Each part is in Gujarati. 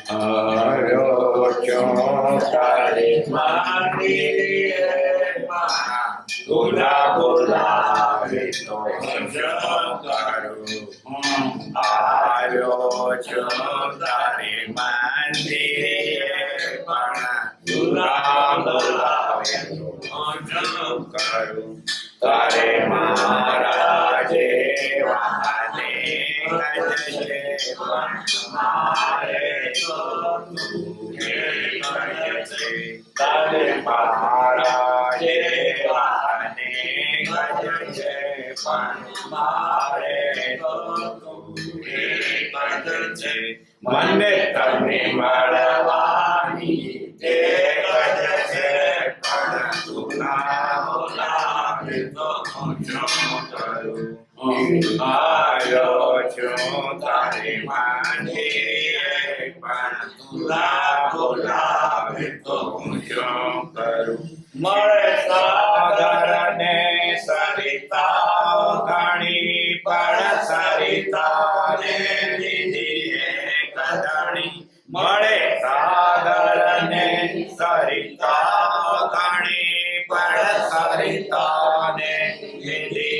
આવ્યો છું તારી મંદિરે બોલા બોલાવે તો કરું આવ્યો છું તારી મંદિરે બોલા બોલાવે તો કરું તારે મારા જેવાને ગજે મારે તો તું ગજે તારે મારા જેવાને ગજે મારે તો તું ગજે મને તને મળવાની તે ગજે પણ તું ના બોલાવે તો હું કરું આવ્યો છું તારી મંદિરે પણ તું ના બોલાવે તો હું કરું મળે સાગર ને સરિતાઓ ઘણી પણ સરિતાને લીધી કદણી મળે સાગર ને સરિતાઓ ઘણી પણ સરિતાને લીધી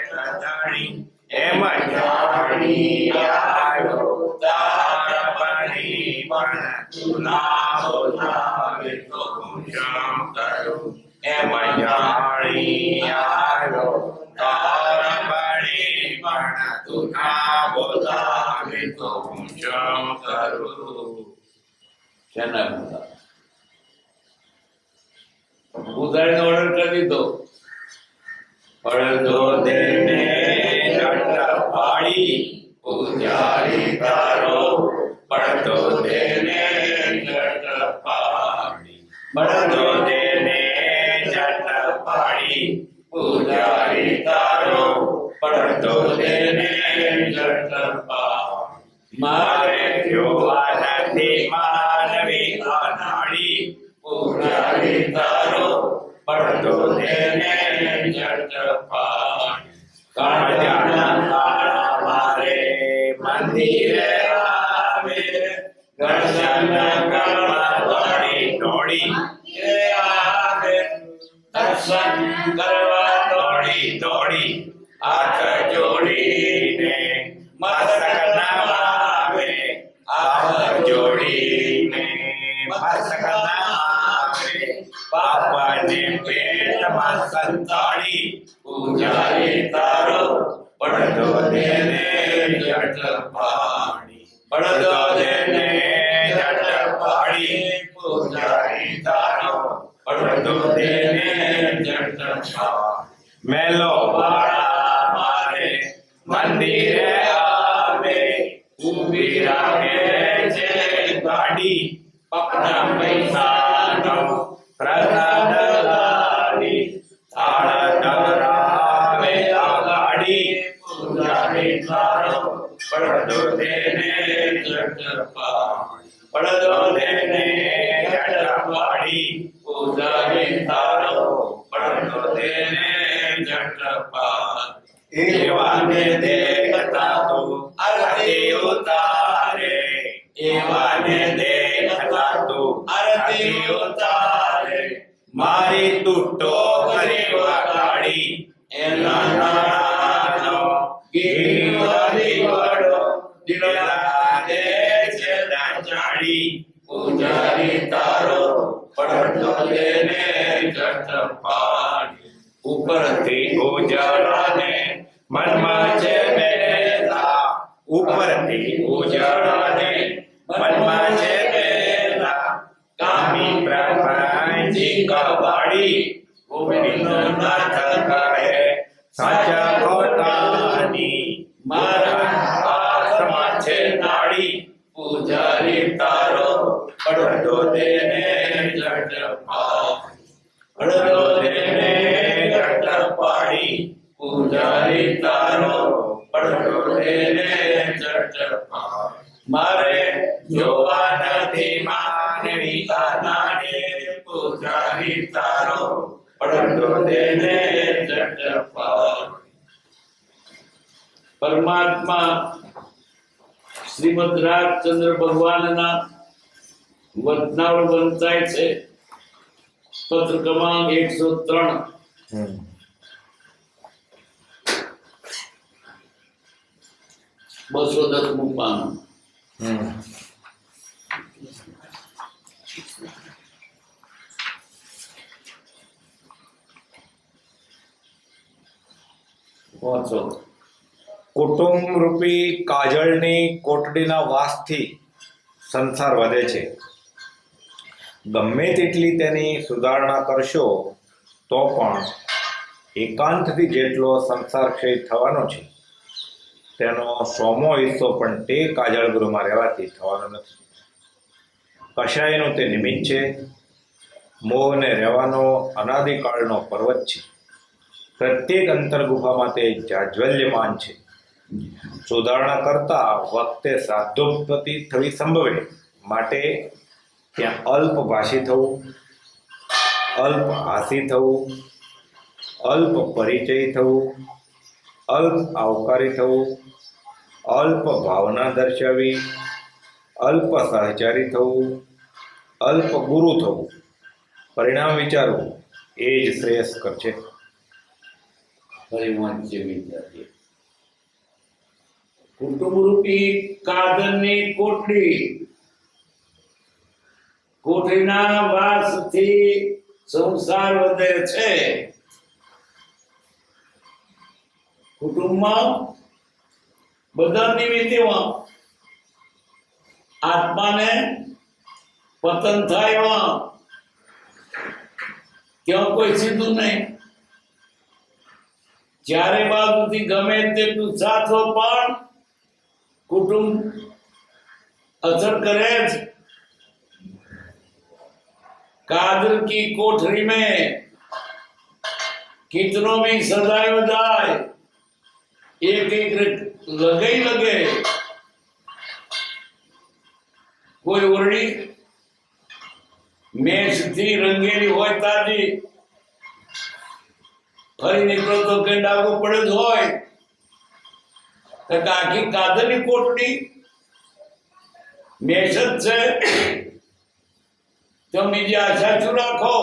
કદણી એમ જાણી આવ્યો તારા બની પણ તું ના બોલાવે તો હું કરું એમ જાણી આવ્યો તારા બની પણ તું ના બોલાવે તો હું કરું શેના ઉધારીનો ઓર્ડર કરી દીધો પડતો દેને જટ પાડી પૂજારી તારો પડતો દેને જટ પાડી પડતો દેને જટ પાડી પૂજારી તારો પડતો દેને જટ પાડી મારે જોવા નથી માનવી અનાળી પૂજારી તારો પડતો દેને જટ પાડી કાળજાના કાળા મારે મંદિરે આવે દર્શન કરવા દોડી દોડી આવે દર્શન કરવા દોડી દોડી હાથ જોડીને મસ્તક નમાવે હાથ જોડીને મસ્તક નમાવે બાપાને પેટમાં સંતાડી પૂજારી તારો પડતો દેને જટ પાડી પડતો દેને જટ પાડી પૂજારી તારો પડતો દેને જટ પાડી મેલો વાળા મારે મંદિરે આવે ઊભી રાખે છે ગાડી પકડા પૈસાનો પ્રસાદ લાડી થાળ ધરાવે આગાડી પૂજારી તારો પડતો દેને જટ પાડી પડતો દેને જટ પાડી પૂજારી તારો પડતો દેને જટ પાડી એવાને દેખતા તો આરતી ઉતારે એવાને દેખતા તો આરતી ઉતારે મારી તૂટો કરી વગાડી એના નાનો ગીરી વડો દિલા દે છે ચાડી પૂજારી તારો પડતો દેને જટ પાડી ઉપરથી ઉજાળાને મનમાં છે બેલા ઉપરથી ઉજાળાને મનમાં છે બેલા કામી પ્રપંચી કવાડી ગોવિંદનો નાથ કહે સાચા ખોટાની મારા હાથમાં છે નાડી પૂજારી તારો પડતો દેને જટ પાડી પડતો દેને જટ પાડી પૂજારી તારો પડતો દેને જટ પાડી મારે જોવા નથી માનવી નાને પૂજારી તારો પડતો દેને જટ પાડી પરમાત્મા શ્રીમદ રાજચંદ્ર ભગવાનના વતનાળ વંચાય છે. પત્ર ક્રમાંક 103. 210મું પાનું. વાંચો. કુટુંબ રૂપી કાજળની કોટડીના વાસથી સંસાર વધે છે. ગમે તેટલી તેની સુધારણા કરશો તો પણ એકાંતથી જેટલો સંસાર ક્ષય થવાનો છે તેનો 100મો હિસ્સો પણ તે કાજળ ગૃહમાં રહેવાથી થવાનો નથી. કશાયનું તે નિમિત્ત છે. મોહને રહેવાનો અનાદિકાળનો પર્વત છે. પ્રત્યેક અંતર્ગુફામાં તે જાજ્વલ્યમાન છે. સુધારણા કરતા વખતે શ્રાદ્ધોપતિ થવી સંભવે, માટે ત્યાં અલ્પભાષી થવું, અલ્પ હાસી થવું, અલ્પ પરિચય થવું, અલ્પ આવકારી થવું, અલ્પ ભાવના દર્શાવી, અલ્પ સહચારી થવું, અલ્પ ગુરુ થવું, પરિણામ વિચારવું એ જ શ્રેયસ્કર છે. પરિવાંચ્ય વિદ્યાર્થી. કુટુંબ રૂપી કાદરની કોઠડીના વાસથી સંસાર વધે છે. કુટુંબમાં બધા નિમિત્તમાં આત્માને પતન થાય ત્યાં કોઈ સીધું નહીં. ચારે બાજુથી ગમે તેટલું સાથો પણ कुटुंब असर करे. कादर की कोठरी में कितनों भी सजायो जाए, एक एक लगे ही लगे. कोई ओरडी मेष थी रंगेली होय ताजी फरी निकलो तो के डागो पड़े ज होय. आखी कादરની કોટડી મેષ જ છે. તમે બીજી આશા શું રાખો?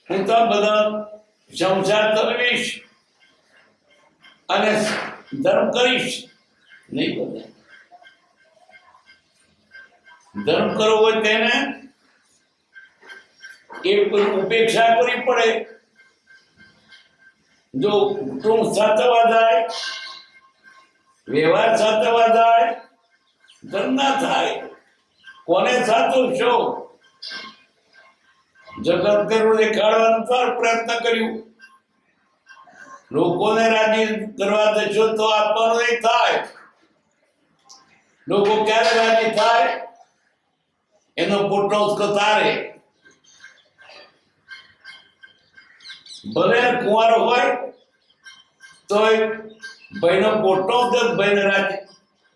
હું તો બધા સંસાર કરવીશ અને ધર્મ કરીશ નહીં. બધા ધર્મ કરવો હોય તેને એક ઉપેક્ષા કરવી પડે. જો કુટુંબ સાચવવા જાય, વ્યવહાર સાચવવા જાય, ધર્મ ના થાય. કોને સાચવશો? જગત કરું દેખાડવાનો પ્રયત્ન કર્યું. લોકોને રાજી કરવા દેશો તો આત્માનો નહીં થાય. લોકો ક્યારે રાજી થાય? એનો પોટો તારે. ભલે કુંવારો હોય તો ભાઈનો પોટો ભાઈને રાજી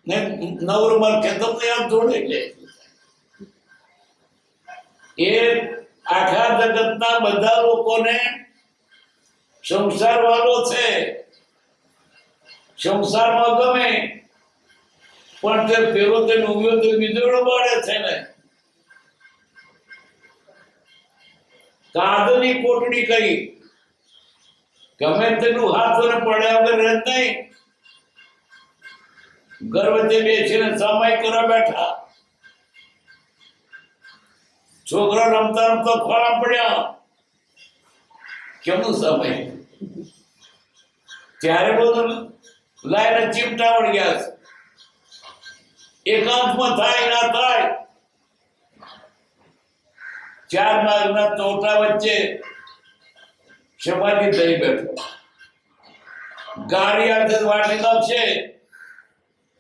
ને નવરમાં ખેતર જોડે લે. એ આખા જગતના બધા લોકોને સંસાર વાળો છે. સંસારમાં ગમે પણ તે પેલો તે ઉગ્યો તો બીજોડો બાળે છે ને. કાદની કોટડી કરી ગમે તેનું હાથ પડ્યા વગર રહે નહીં. ઘર વચ્ચે બેસીને સમય કરવા બેઠા. છોકરા રમતા રમતા ખોળા પડ્યા. કેમનું સમય? ત્યારે બધું લાઈને ચીમટા વળી ગયા. એકાંતમાં થાય ના થાય. ચાર માર્ગના ચોટા વચ્ચે સમાધિ થઈ બેઠો. ગાડી અર્થે વાટી નાખશે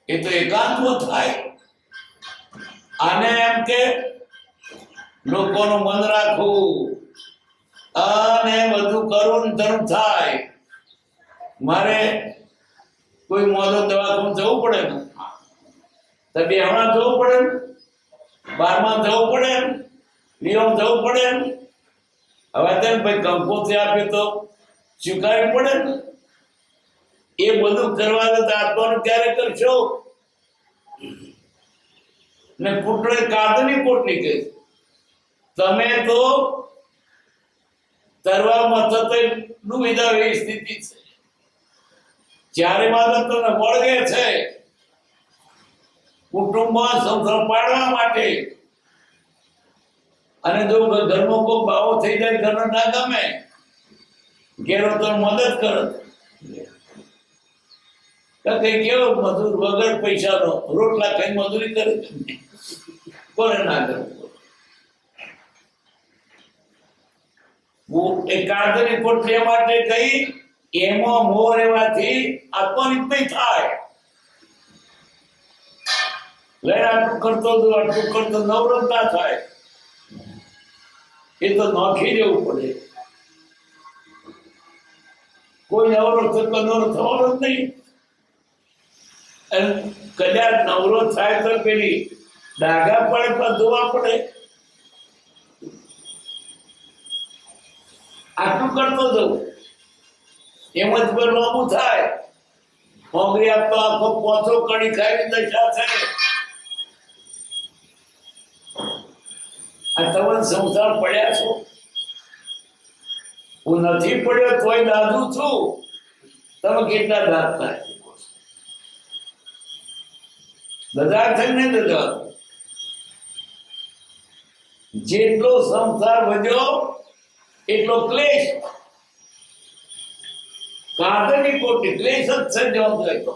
એ તો એકાંતમાં થાય. આને એમ કે લોકોનું મન રાખવું અને બધું કરવું ધર્મ થાય. મારે કોઈ મોઢો દવાખાનું જવું પડે ને તો બેહણા જવું પડે ને, 12માં જવું પડે ને, નિયમ જવું પડે ને. હવે તેને ભાઈ કંકોત્રી આપે તો સ્વીકારવી પડે ને. એ બધું કરવા તો આત્માનું ક્યારે કરશો? ને કુટરે કાદની કોટની કહે તમે તો તરવામાં થતો ડૂબી જાવ એવી સ્થિતિ છે. ચારે બાજુ તમને વળગે છે કુટુંબમાં સંસાર પાડવા માટે. અને જો ઘરમાં કોઈ ભાવો થઈ જાય ઘરનો ના ગમે ઘેરો તો મદદ કરો કઈ કેવો મજૂર વગર પૈસાનો રોટલા કઈ મજૂરી કરે કોને ના કરે? એ કાદની કોઠી માટે કઈ એમાં મોહ રહેવાથી આત્માનિત નહીં થાય. લઈને આટલું કરતો નવરો ના થાય. એ તો નોખી દેવું પડે. કોઈ નવરો થતો નવરો થવાનો જ નહીં. અને કદાચ નવરો થાય તો પેલી ડાઘા પડે પણ ધોવા પડે. આટલું કરતો જવું એમ જ પર લાંબુ થાય. મોંઘી આપતો આખો પોચો કડી ખાઈ દશા છે. આ તમે સંસાર પડ્યા છો. હું નથી પડ્યો તોય દાદુ છું. તમે કેટલા દાદ થાય દદાર થઈ ને દદાર. જેટલો સંસાર વધ્યો એટલો ક્લેશ. કાદરની કોટી ક્લેશ જ છે જવાબદારી તો.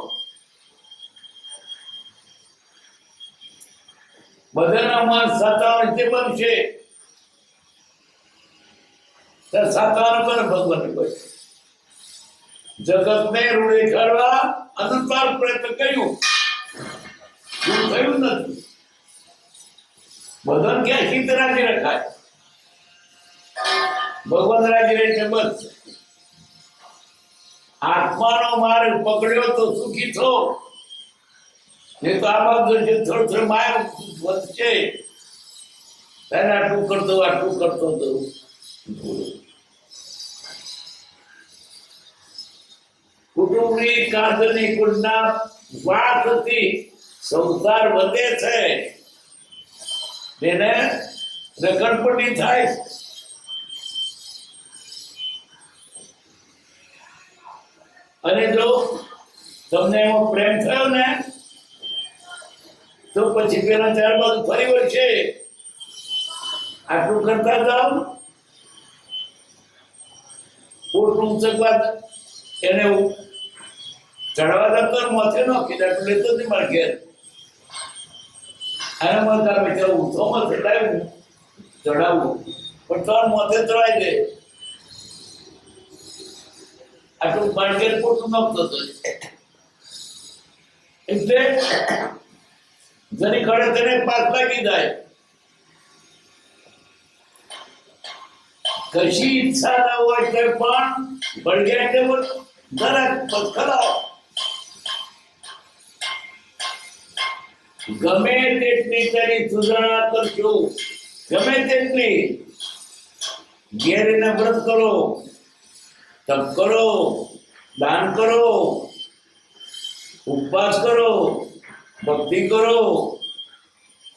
બધાના મન સાતાવન તે બનશે સાતાવન કરે ભગવાન કોઈ જગત ને રૂડે કરવા અનુસાર પ્રયત્ન કર્યું થયું નથી. બધાને ક્યાં હિત રાજી રખાય? ભગવાન રાજી રહે છે બસ. આત્માનો માર્ગ પકડ્યો તો સુખી છો. નહીં તો આ બાજુ થોડું થોડું માર્ગ વધશે. આટલું કરતો હતો. કુટુંબની કાદરની કુળના વાતથી સંસાર વધે છે. તેને રખડપટ્ટી થાય. અને જો તમને એમાં પ્રેમ થયો ને તો પછી પેલા ત્યારબાદ ફરી વળશે. આટલું કરતા જાઓ. એને ચડવા જતો મોથે નો કીધા લેતો જ મારે ઘેર. અને મને તમે ઊંચો મથે લાવ્યું ચડાવવું પણ તાર મોથે ચડાવી દે. આટલું માર્કેટ પોતું નખતો હતો. એટલે જરી ખડે તેને પાસ લાગી જાય. કશી ઈચ્છા ના હોય તો પણ ભડગ્યા કે જરાક પથખલાવો. ગમે તેટલી તારી સુધારણા કરજો. ગમે તેટલી ઘેર એને વ્રત કરો, તપ કરો, દાન કરો, ઉપવાસ કરો, ભક્તિ કરો,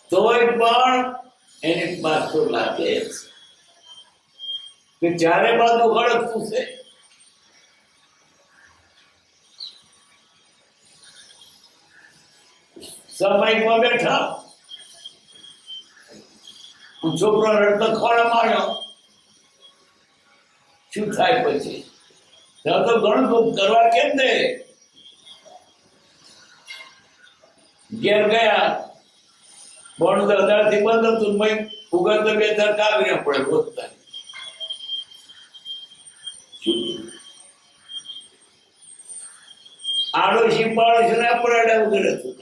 તોય પણ એને પાછો લાગે કે ચારે બાજુ હળકતું છે. સભાઈમાં બેઠા છોકરો રડતો ખોળા માર્યો. શું થાય પછી? ત્યાં તો ઘણું કરવા કેમ દે. ઘેર ગયા બોણ 1000 થી બંધ હતું. ઉગર તો 2 કાગરિયા પડે રોજતા. આડોશી પાડોશી ને પડાડ્યા વગર હતું.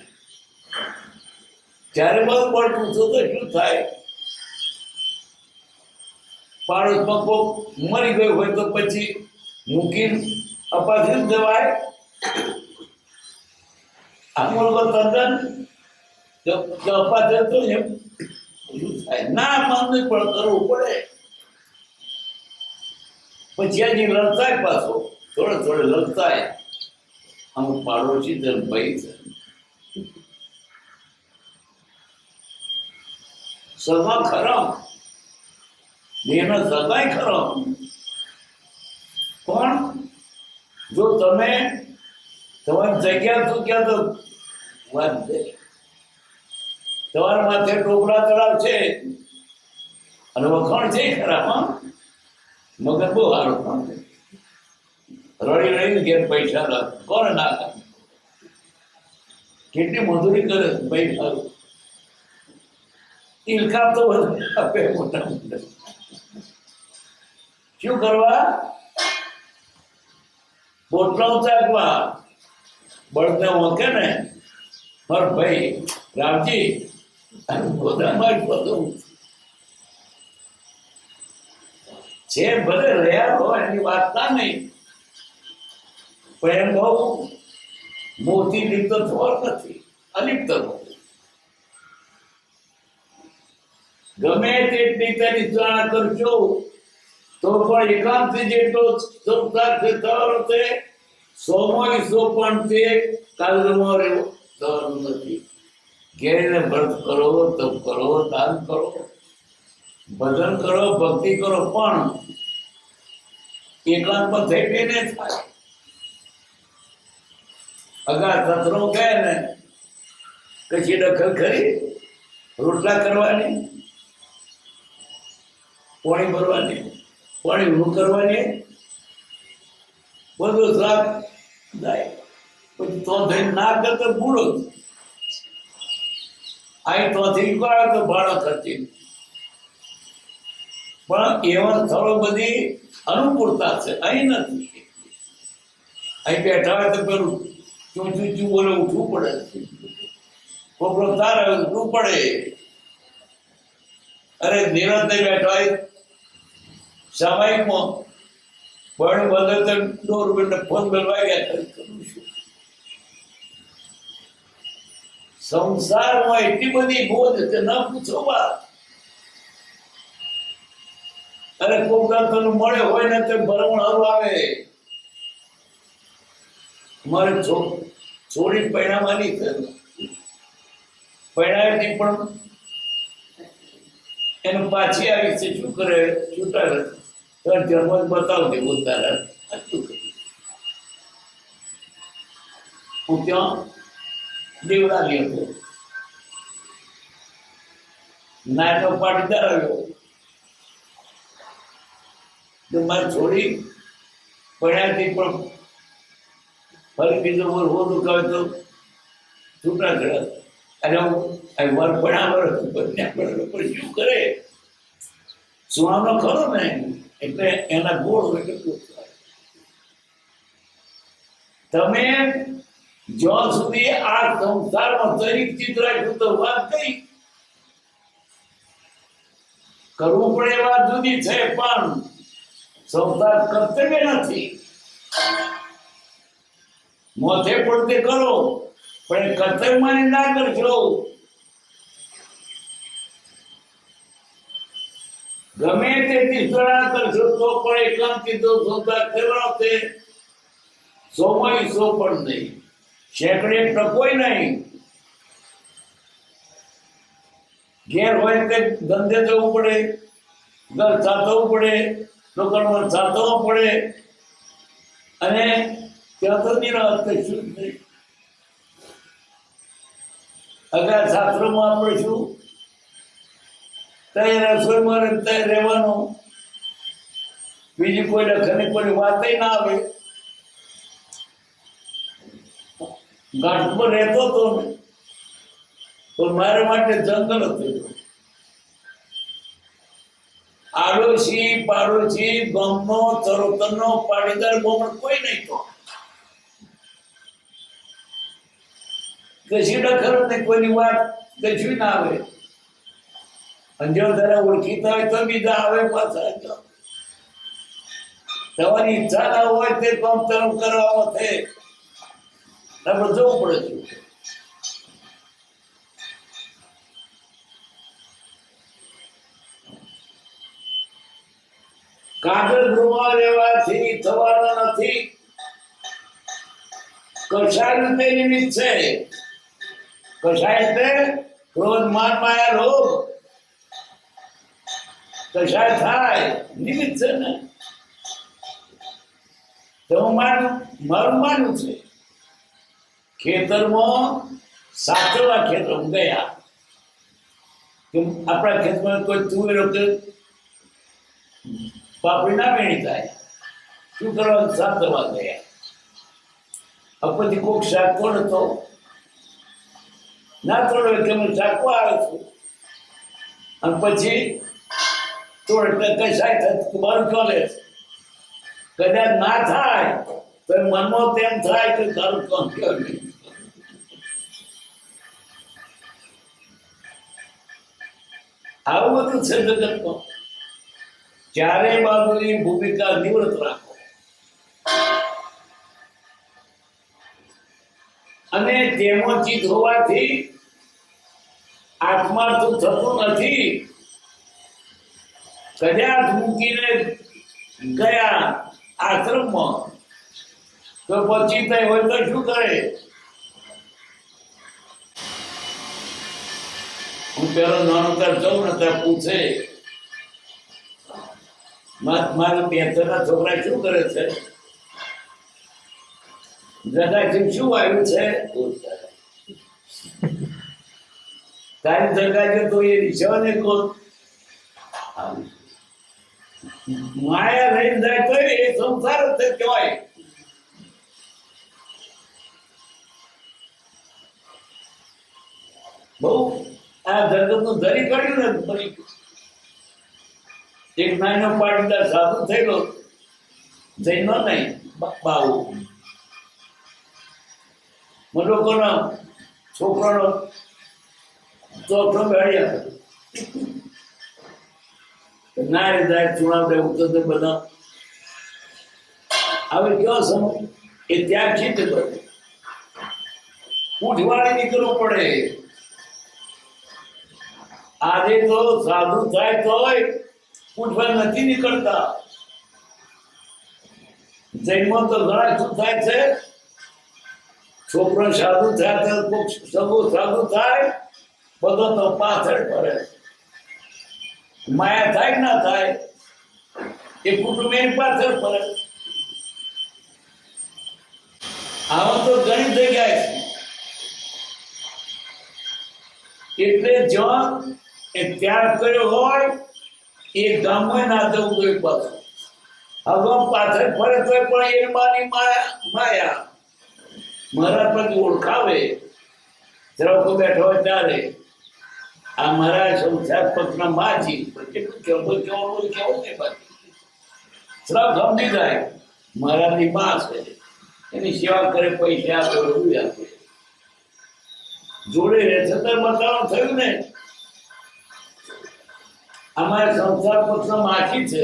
જ્યારે બધું પડતું થતું તો શું થાય? પાડોશમાં કોક મરી ગયું હોય તો પછી મૂકીને અપાથી જ જવાય. આ મુલકો તદ્દન અપાથી તો એમ શું થાય? ના માનવું પણ કરવું પડે. પછી હજી લડતાય પાછો થોડે લડતાય. અમુક પાડોશી છે ભાઈ છે, સગા ખરા, બેનો સગાઈ ખરો, પણ જો તમે તમારી જગ્યા ચૂક્યા તો વાત છે. તમારા માથે ટોપરા તળાવ છે અને વખાણ છે ખરા, હા મગર બહુ સારું કામ છે. રડી રડીને ઘેર પૈસા લાવ કોણ ના કરે, કેટલી મજૂરી કરે ભાઈ સારું, ઇલકામ તો બધા આપે મોટા મોટા. શું કરવા? પોટલા ચાકવા બળદને ઓકે ને પર ભાઈ રામજી પોતામાં જ બધું છે, ભલે રહ્યા હોય એની વાત ના નહીં, પણ એમ બહુ મોટી લિપ્ત થવા નથી, અલિપ્ત ગમે તેટલી તેની જાણ કરશો તો પણ એકાંતથી જેટલો સંસાર થવાનો છે, સોમાં હિસ્સો પણ તે કાલમાં રહેવો થવાનું નથી. ઘેરને વ્રત કરો, તપ કરો, દાન કરો, ભજન કરો, ભક્તિ કરો, પણ એકાંતમાં થઈ બેને થાય. અગા સસરો કહે ને કશી દખલ ખરી, રોટલા કરવાની, પાણી ભરવાની, પાણી ઊભું કરવાની, બધું સાફ જાય. પછી તો થઈ ના કરતો ભૂલો અહીં તોથી કાઢો તો ભાડો ખર્ચી. પણ એવા સ્થળો બધી અનુકૂળતા છે, અહીં નથી. અહીં બેઠા હોય તો પેલું ચૂ ચૂ ચૂ બોલે ઉઠવું પડે, કોકરો તારે ઉઠવું પડે. અરે નિરંતર બેઠા હોય સામાયિકમાં પણ બધે તો દોર ફોન બલવાઈ ગયા કરું છું. સંસારમાં એટલી બધી બોધ કે ન પૂછો વાત. અરે કોક તને મળે હોય ને તે ભરમણ હરું આવે, મારે છોડી પૈણાવાની છે, પૈણાવી પણ એનું પાછી આવી છે, શું કરે છૂટા જન્મ બતાવજે ઉતારા. હું ત્યાં દેવડાવી હતો, નાયનો પાટીદાર આવ્યો તો મારે છોડી પડ્યાથી પણ ફરી બીજો વર હોતું કહે તો છૂટા ચડ્યા. અને વર પડ્યા વર શું કરે, સુવાનો ખરો ને એટલે એના ગોળ હોય. તમે જ્યાં સુધી આ સંસારમાં દરેક ચિત્ર રાખ્યું તો વાત કઈ કરવું પડે એ વાત જુદી છે, પણ સંસાર કર્તવ્ય નથી. મોથે પડતે કરો પણ એ કર્તવ્ય માની ના કરશો. ગમે તે તીર્થણા કરશો તો પણ એકાંતી તો સંસાર કરવાનો છે, સોમાં સો પણ નહીં, શેકડે ટકોય નહીં. ઘેર હોય તે ધંધે જવું પડે, ઘર સાચવવું પડે, લોકોને સાચવવું પડે, અને ત્યાં તો નિરાશ કશું જ નહીં. અગર શાસ્ત્રોમાં આપણે શું ત્યાં રસોઈમાં ત્યાં રહેવાનું, બીજી કોઈ લખની કોઈ વાત ના આવે. ઘાટમાં રહેતો હતો ને તો મારા માટે જંગલ હતું. આડોશી પાડોશી ગામનો ચરોતરનો પાટીદાર બોમણ કોઈ નહીં. તો કશી ડખર ને કોઈની વાત કશું ના આવે. અને જો જરા ઓળખીતા હોય તો બીજા આવે પાછા. તમારી ઈચ્છા ના હોય તે કામ તરફ કરવામાં થાય, આપણે જવું પડે છે. કાગળ ગૃહમાં રહેવાથી થવાનો નથી, કશાય રીતે નિમિત્ત છે. કશાય એટલે ક્રોધ માન માયા લોભ કશાય થાય નિમિત્ત છે ને. તો મારું માનવું છે ખેતરમાં સાચવવા ખેતરમાં ગયા કે આપણા ખેતરમાં કોઈ તુવેરો કે પાપડી ના વેણી થાય, શું કરવા સાચવવા ગયા. પછી કોઈક શાક કોણ હતો ના તોડે કે હું શાકવા આવે છું અને પછી તોડે કશાય થાય મારું ચાલે. કદાચ ના થાય તો મનમાં તેમ થાય કે તારું કામ કેવું. આવું બધું છે જગતમાં. ચારે બાજુની ભૂમિકા નિવૃત્ત રાખો અને તેમાં ચિત્ત હોવાથી આત્મા તો થતું નથી. કદાચ મૂકીને ગયા આશ્રમમાં તો પછી તય હોય તો શું કરે. હું પેલો નાનો તાર જઉં ને ત્યાં પૂછે મારા બેતરના છોકરા શું કરે છે, જગાથી શું આવ્યું છે, તારી જગાજી તો એ રિક્ષાને કોણ માયા લઈને જાય તો એ સંસાર જ કહેવાય. બહુ આ જગત નું ધરી કાઢ્યું ને બધી. એક નાનો પાટીદાર સાધુ થયેલો જૈનો નહીં બાબુ લોકોનો છોકરાનો ચોથો બેડ્યા ના રે જાય ચૂણા દે ઉતર બધા હવે કયો સમય એ ત્યાગ છે તે બધું ઉઠવાળી નીકળવું પડે. આજે તો સાધુ થાય તોય ઉઠવા નથી નીકળતા. જૈનમાં તો ઘણા શું થાય છે, છોકરો સાધુ થાય તો સગો સાધુ થાય બધો તો પાછળ પડે. માયા થાય ના થાય એ કુટુંબ એની પાછળ પડે. આવા તો ઘણી જગ્યાએ છે. એટલે જ્યાં એ ત્યાગ કર્યો હોય એ ગામમાં ના જવું જોઈએ પાછું. હવે પાછળ ફરે તો પણ એ માની માયા મારા પછી ઓળખાવે જરા બેઠો હોય ત્યારે આ મારા સંસાર પક્ષના માજી કેટલું કેવું કેવું કેવું ને બાકી શ્રમ સમજી જાય મારાની માં છે, એની સેવા કરે, પૈસા આપે, બધું આપે, જોડે રહે છતાં બતાવવાનું થયું ને. અમારે સંસાર પક્ષના માછી છે.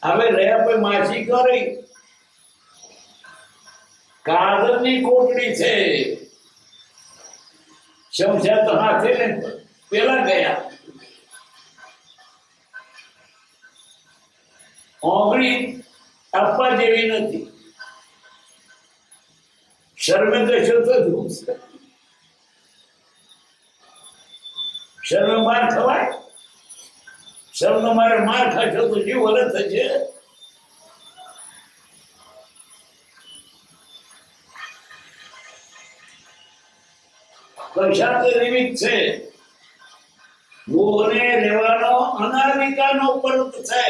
હવે રહ્યા પછી માછી કરી કાગળની કોટડી છે. શમશાદ તો હાથે ને પેલા ગયા ઓગળી આપવા જેવી નથી. શર્મે દશો તો ધૂપશે. શર્મે માર ખવાય? શર્મનો મારે માર ખાશો તો જીવ વરસ થશે. કશાક નિમિત્ત છે. મોહને રહેવાનો અનાદિકાળનો પર્વત છે.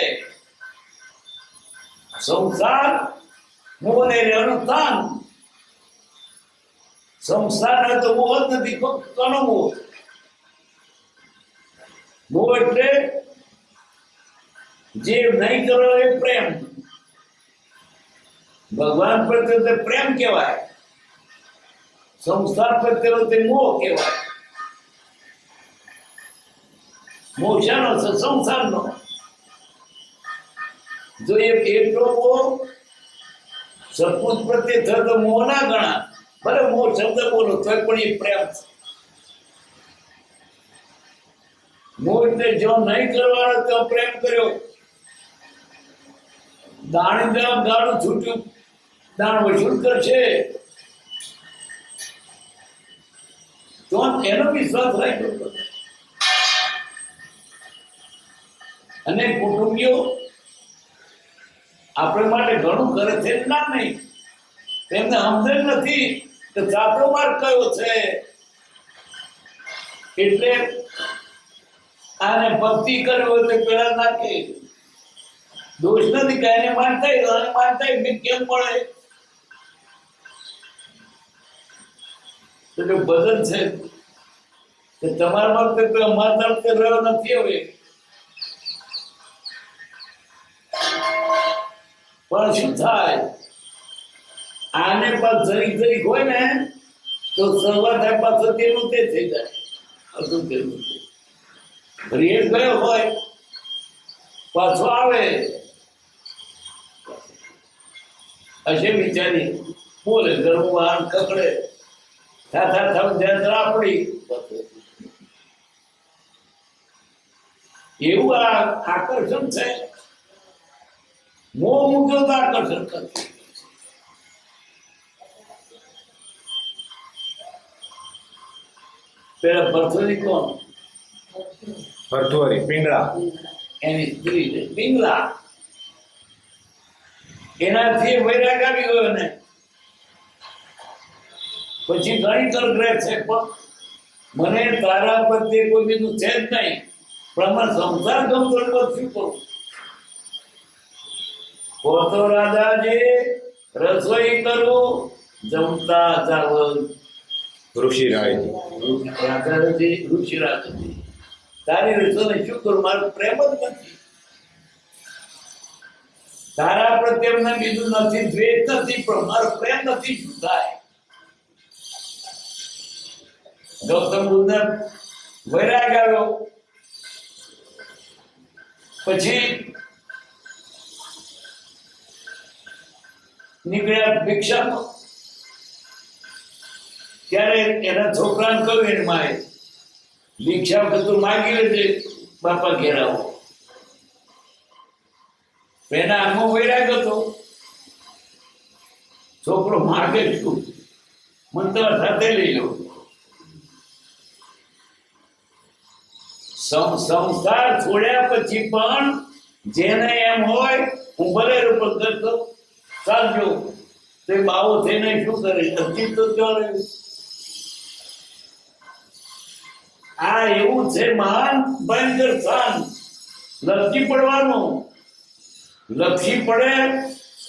સંસાર મોહને રહેવાનું તાન. સંસાર તો મોહ જ નથી. કોનો મોહ? મોહ એટલે જે નહીં કરો એ પ્રેમ. ભગવાન પ્રત્યે પ્રેમ કહેવાય, સંસાર પ્રત્યેનો તે મોહ કહેવાય. મોહ શાનો છે? સંસારનો. જો એટલો મોહ સપૂત પ્રત્યે થયો તો મોહ ના ગણા. ભલે મોહ શબ્દ બોલો તો પણ એ પ્રેમ છે. મોહ એટલે જો નહીં કરવાનો તો પ્રેમ કર્યો. દાણી ગાડું છૂટ્યું દાણ વસૂલ કરશે તો એનો વિશ્વાસ રાખ્યો હતો. અને કુટુંબીઓ આપણે માટે ઘણું કરે છે ના નહીં, તેમને સમજણ નથી કે સાચો માર્ગ કયો છે. એટલે આને ભક્તિ કરવી હોય તો પેલા નાખે દોષ નથી કે એને માનતા મેં કેમ મળે. એટલે બદલ છે કે તમારા માટે અમારા તરફ રહ્યો નથી. હવે પણ શું થાય, આને પાસ જરીક હોય ને તો શરૂઆત પાછો તેનું તે થઈ જાય. હતું તેનું રેટ ગયો હોય પાછો આવે હશે બિચારી બોલે ઘરનું વાહન કકડે આપડી એવું આ આકર્ષણ છે. મોહ મૂક્યો તો આકર્ષણ કરતું. પેલા ભરથોરી કોણ? ભરથોરી પિંગળા, એની સ્ત્રી છે પિંગલા. એનાથી વૈરાગ આવી ગયો ને પછી ઘણી કલગ્રહ છે, પણ મને તારા પ્રત્યે કોઈ બીજું છે જ નહીં, પણ અમારે સંસાર ગમતો શું કરું? પોતો રાજાજી રસોઈ કરું જમતા ચાવલ ઋષિરાજજી તારી રસોઈને શું કરું? મારું પ્રેમ જ નથી તારા પ્રત્યે, એમને બીજું નથી, દ્વેષ નથી, પણ મારો પ્રેમ નથી. શું થાય? ગૌતમ બુદ્ધને વૈરાગ આવ્યો. પછી નીકળ્યા ભિક્ષામાં. ત્યારે એના છોકરાને કહ્યું એની માએ, ભિક્ષા બધું માગી લેજે, બાપા ઘેર આવો. એના આમાં વૈરાગ હતો. છોકરો માગે શું, મને તમારા સાથે લઈ લો. સંસાર છોડ્યા પછી પણ જેને એમ હોય હું ભલે રૂપ કરતો ચાલજો, તો એ બાવો થઈને શું કરે? અસ્તિત્વ ક્યાં રહ્યું? આ એવું છે મહાન ભયંકર સ્થાન. લપસી પડવાનું, લપસી પડે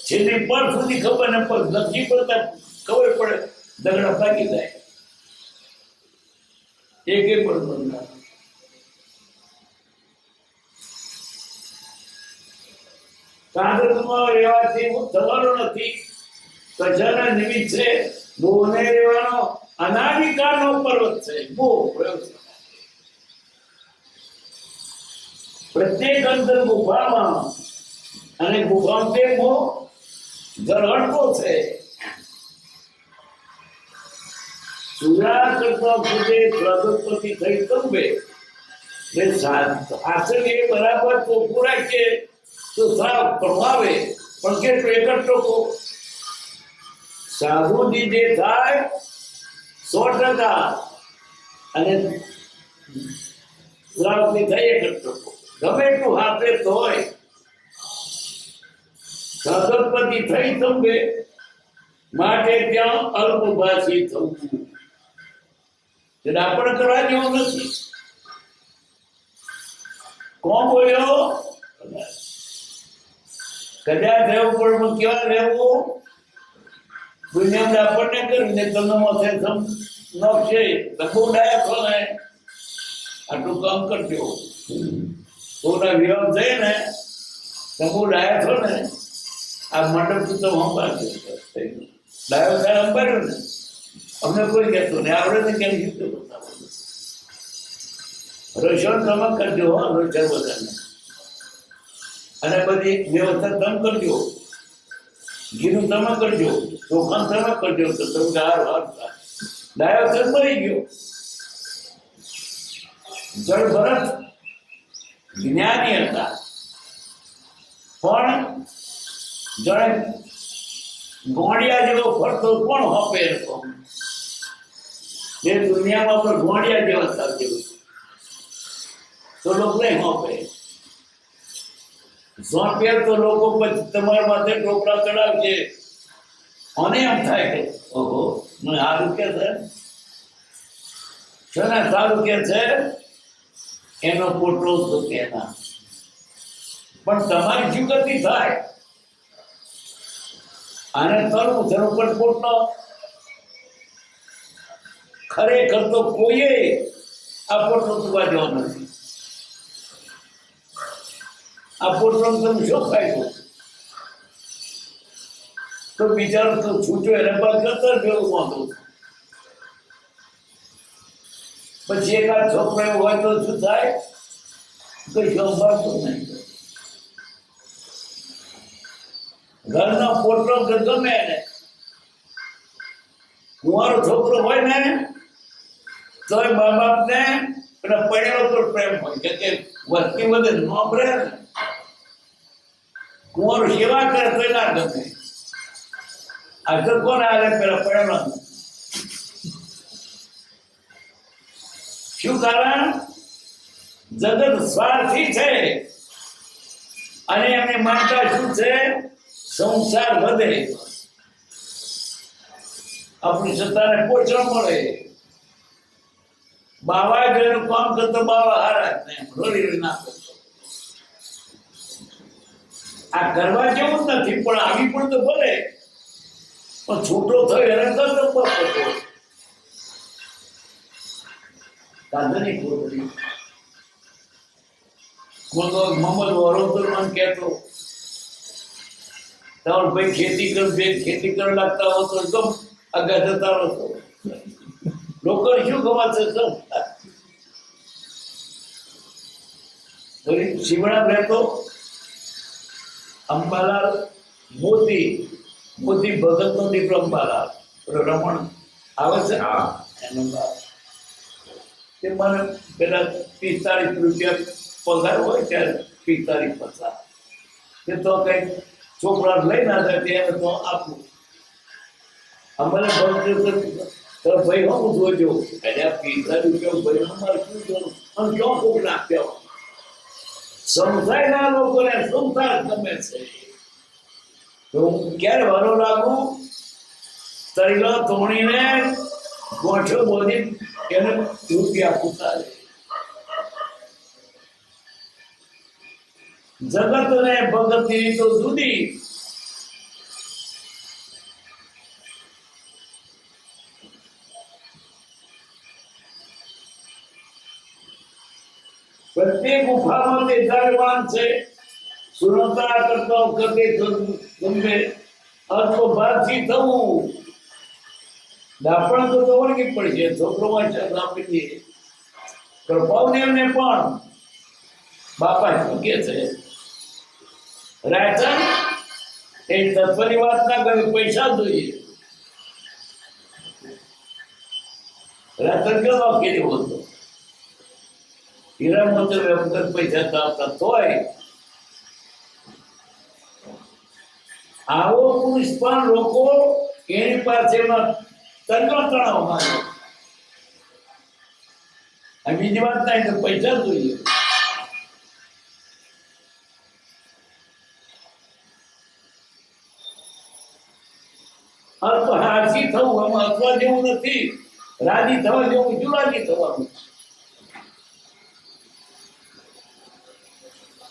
છેલ્લી પર સુધી ખબર ને, પર લપસી પડતા ખબર પડે દગડા ભાગી જાય. એકે પણ બંધા કાંગરમાં રહેવાથી હું થવાનો નથી. કશાના નિમિત્ત છે? મોહને રહેવાનો અનાદિકાળનો પર્વત છે. મોહ પ્રત્યેક અંતર ગુફામાં, અને ગુફામાં તે મોહ ઝળહળતો છે. સુરા કરતા પૂજે પ્રગટપતિ થઈ તંબે. આચરણ એ બરાબર ચોખ્ખું રાખીએ તો સાવ પ્રભાવે, પણ કેટલું એક જ ટકો સાધુજી જે થાય 100%, અને શ્રાવની થાય એક જ ટકો. ગમે એટલું હાથે હોય સદપતિ થઈ તંબે, માટે ત્યાં અલ્પભાષી થવું આપણે કરવા જેવું નથી. કોણ બોલ્યો? કદાચ રહેવું પણ કેવા રહેવું? દુનિયામાં આપણને કરીને તમે માથે નખશે તો બહુ ડાયા છો ને, આટલું કામ કરજો. થોડા વિવાહ થઈ ને તો બહુ ડાયા છો ને, આ મંડપ તો સંભાળશે. ડાયો થાય સંભાળ્યો ને, અમને કોઈ કહેતો નહીં. આપણે કેમ જીતું રસોઈ તમે કરજો. રસોઈ બધાને અને બધી વ્યવસ્થા તમે કરજો. ઘીનું તમે કરજો, ચોખાન તમે કરજો, તો તમે હાર થાય. ડાયો થર મરી ગયો. જળ ભરત જ્ઞાની હતા, પણ જાણે ગોંડિયા જેવો ફરતો કોણ હોપે હતો જે દુનિયામાં પણ ગોંડિયા જેવા સાથે તો લોકો નહીં હોપે સોંપે તો લોકો પછી તમારા માથે ટોપરા ચડાવશે અને એમ થાય કે ઓહો મને સારું કે છે ને સારું કે છે એનો પોટલો તો તેના પણ તમારી શું ગતિ થાય આને તરવું જરૂર પણ પોટલો ખરેખર તો કોઈએ આ પોટલો ચૂકવા દેવો નથી આ પોટલો તમે શું ફાયદો તો બિચારો તો છૂટો એને બાદ જતો જેવું વાંધો પછી એકાદ છોકરો એવો હોય તો શું થાય કઈ સંભાળતું નહીં ઘરનો પોટલો ગમે એને કુંવારો છોકરો હોય ને તોય મા બાપ ને પેલા પડેલો પર પ્રેમ હોય કે વસ્તી વધે ન પડે ને કુંવારો સેવા કરે તો ના ગમે આગળ કોણ આવે પેલા પડેલો શું કારણ જગત સ્વાર્થી છે અને એમને માનતા શું છે સંસાર વધે આપણી સત્તાને પોષણ મળે બાવા જેનું કામ કરતો બાવા હારા ને રોડી રોડી ના કરતો આ કરવા જેવું જ નથી પણ આવી પણ તો ભલે પણ છૂટો થયો એને તો કરતો કાંધની ખોટરી મોહમ્મદ વરોદર મને કહેતો તારો ભાઈ ખેતી કરવા લાગતા હો તો એકદમ આગળ જતા રહો છો લોકોને શું ખબર છે સર શિવણા રહેતો અંબાલાલ મોતી ભગત નો દીકરો અંબાલાલ રમણ આવે છે એનો બાપ તે મને પેલા 45 રૂપિયા પગાર હોય ત્યારે 45-50 તે તો કઈ છોકરા લઈ ના જાય ત્યારે તો આપું અમારે તો ભાઈ હું જોજો એટલે 45 રૂપિયા ભાઈ અમારે શું જોવું અને ક્યાં કોક નાખ્યા સંસારના લોકોને સંસાર ગમે છે તો હું ક્યારે વારો લાગુ તરીલો તોણીને ગોઠો બોધી એને રૂપિયા પૂછાય જગત ને ભગત ની તો જુદી પ્રત્યેક ગુફામાં તે ધર્મવાન છે સુરતા કરતો વખતે ગમે અર્થો બહારથી થવું દાપણ તો વળગી પડશે છોકરો વાંચન આપી દે કૃપાવને એમને પણ બાપા શું કે છે રાચન એ તત્વની વાત ના કરે પૈસા જોઈએ રાચન કેવો કેવો હતો હીરા મોતી વખત પૈસા આપતા તોય આવો પુરુષ પણ લોકો એની પાસેમાં તણાવ માને અને બીજી વાત થાય તો પૈસા જોઈએ હાથી થવું આમાં અથવા જેવું નથી રાજી થવા જેવું જુરાજી થવાનું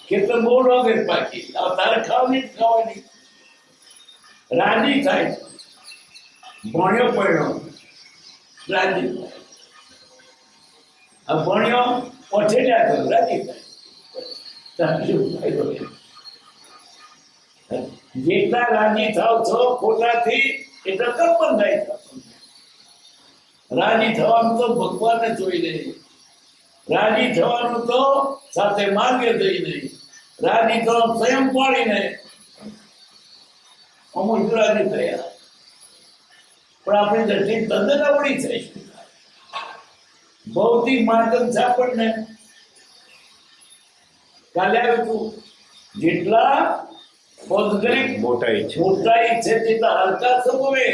ખેતર બહુ રોગે પાકી તારે ખાવાની રાજી થાય ભણ્યો પડ્યો રાજી થાય ભણ્યો ઓછે જાય રાજી થાય જેટલા રાજી થાવ છો ખોટાથી એટલા કર્મ થાય રાજી થવાનું તો ભગવાનને જોઈ લે રાજી થવાનું તો સાથે માર્ગે જઈને રાજી થવાનું સ્વયં પાડીને અમુક રાજી થયા પણ આપણી દ્રષ્ટિ તદ્દન અવળી થઈ ભૌતિક માધ્યમ છે આપણને કાલે આવ્યું જેટલા પૌદ્ગલિક મોટાઈ છે. મોટાઈ છે તે તો હલકા સ્વભાવે.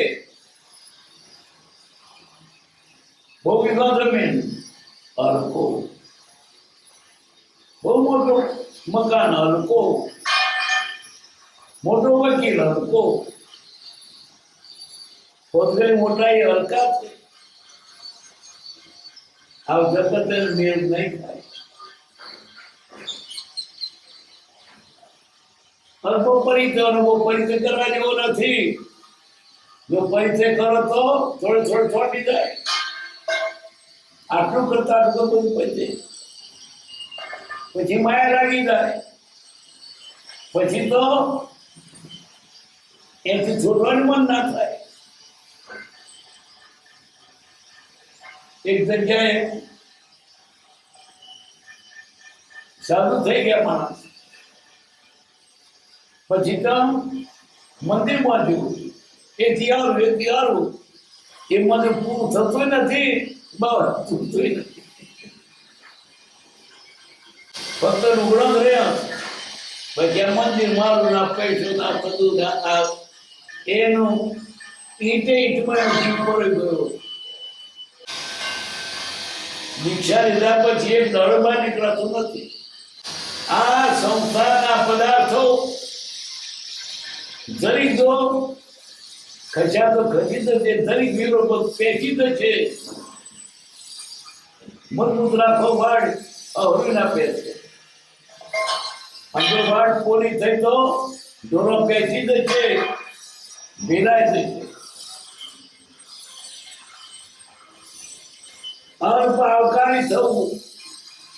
બહુ વીઘા જમીન હલકો, બહુ મોટું મકાન હલકો, મોટો વકીલ હલકો. પૌદ્ગલિક મોટાઈ હલકા છે. આ જગત મેળ નહીં થાય. અલ્પ પરિચય અનુભવ પરિચય કરવા જેવો નથી. જો પરિચય કરો તો થોડે છોડી જાય. આટલું કરતા આટલું બધું પછી માયા લાગી જાય. પછી તો એથી છોડવાનું મન ના થાય. એક જગ્યાએ સાધુ થઈ ગયા માણસ. પછી તો મંદિરમાં જવું, એથી આવું એ મને પૂરું થતું નથી. બસ તૂટતું નથી. ફક્ત લુગડો જ રહ્યા. પછી આ મંદિર મારું ના પૈસો ના બધું ના એનું ઈંટમાં જીવ પડી ગયો. દીક્ષા લીધા પછી એક દળમાં નીકળતું નથી. આ સંસારના પદાર્થો જરી દો ખચા તો ખચી જશે, જરી વિરોધ પેચી જશે. મજબૂત રાખો વાડ અવળી ના પેશે. અંદરો વાડ પોલી થઈ તો ઢોરો પેચી જશે, ભીલાઈ જશે. અલ્પ આવકારી થવું,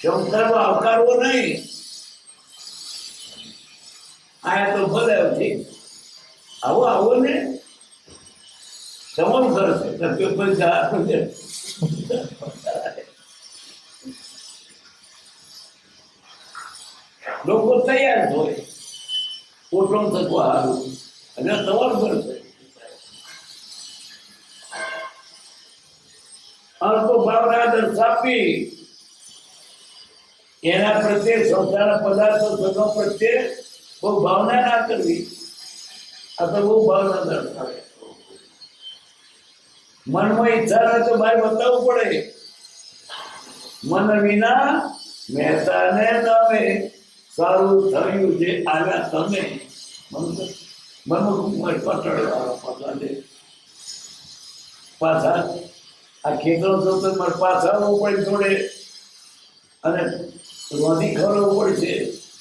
સંસારમાં આવકારવો નહીં. આયા તો ભલે છે, આવો ને તમારું ઘર છે. લોકો તૈયાર હોય પોટો થતું હારું, અને તમારું ઘર છે. અલ્પ ભાવના દર્શાવી એના પ્રત્યે સંસારના પદાર્થો ધર્મ પ્રત્યે બહુ ભાવના ના કરવી. આ તો બહુ ભાવના દર્શાવે. મનમાં ઈચ્છા રહે તો ભાઈ બતાવવું પડે. મન વિના મહેતાને નામે સારું થયું છે આવ્યા તમે. મનમાં પટાડે પાછા આ ખેતરો તો મારે પાછા આવવું પડે જોડે, અને રોધી ખવડાવવું પડશે.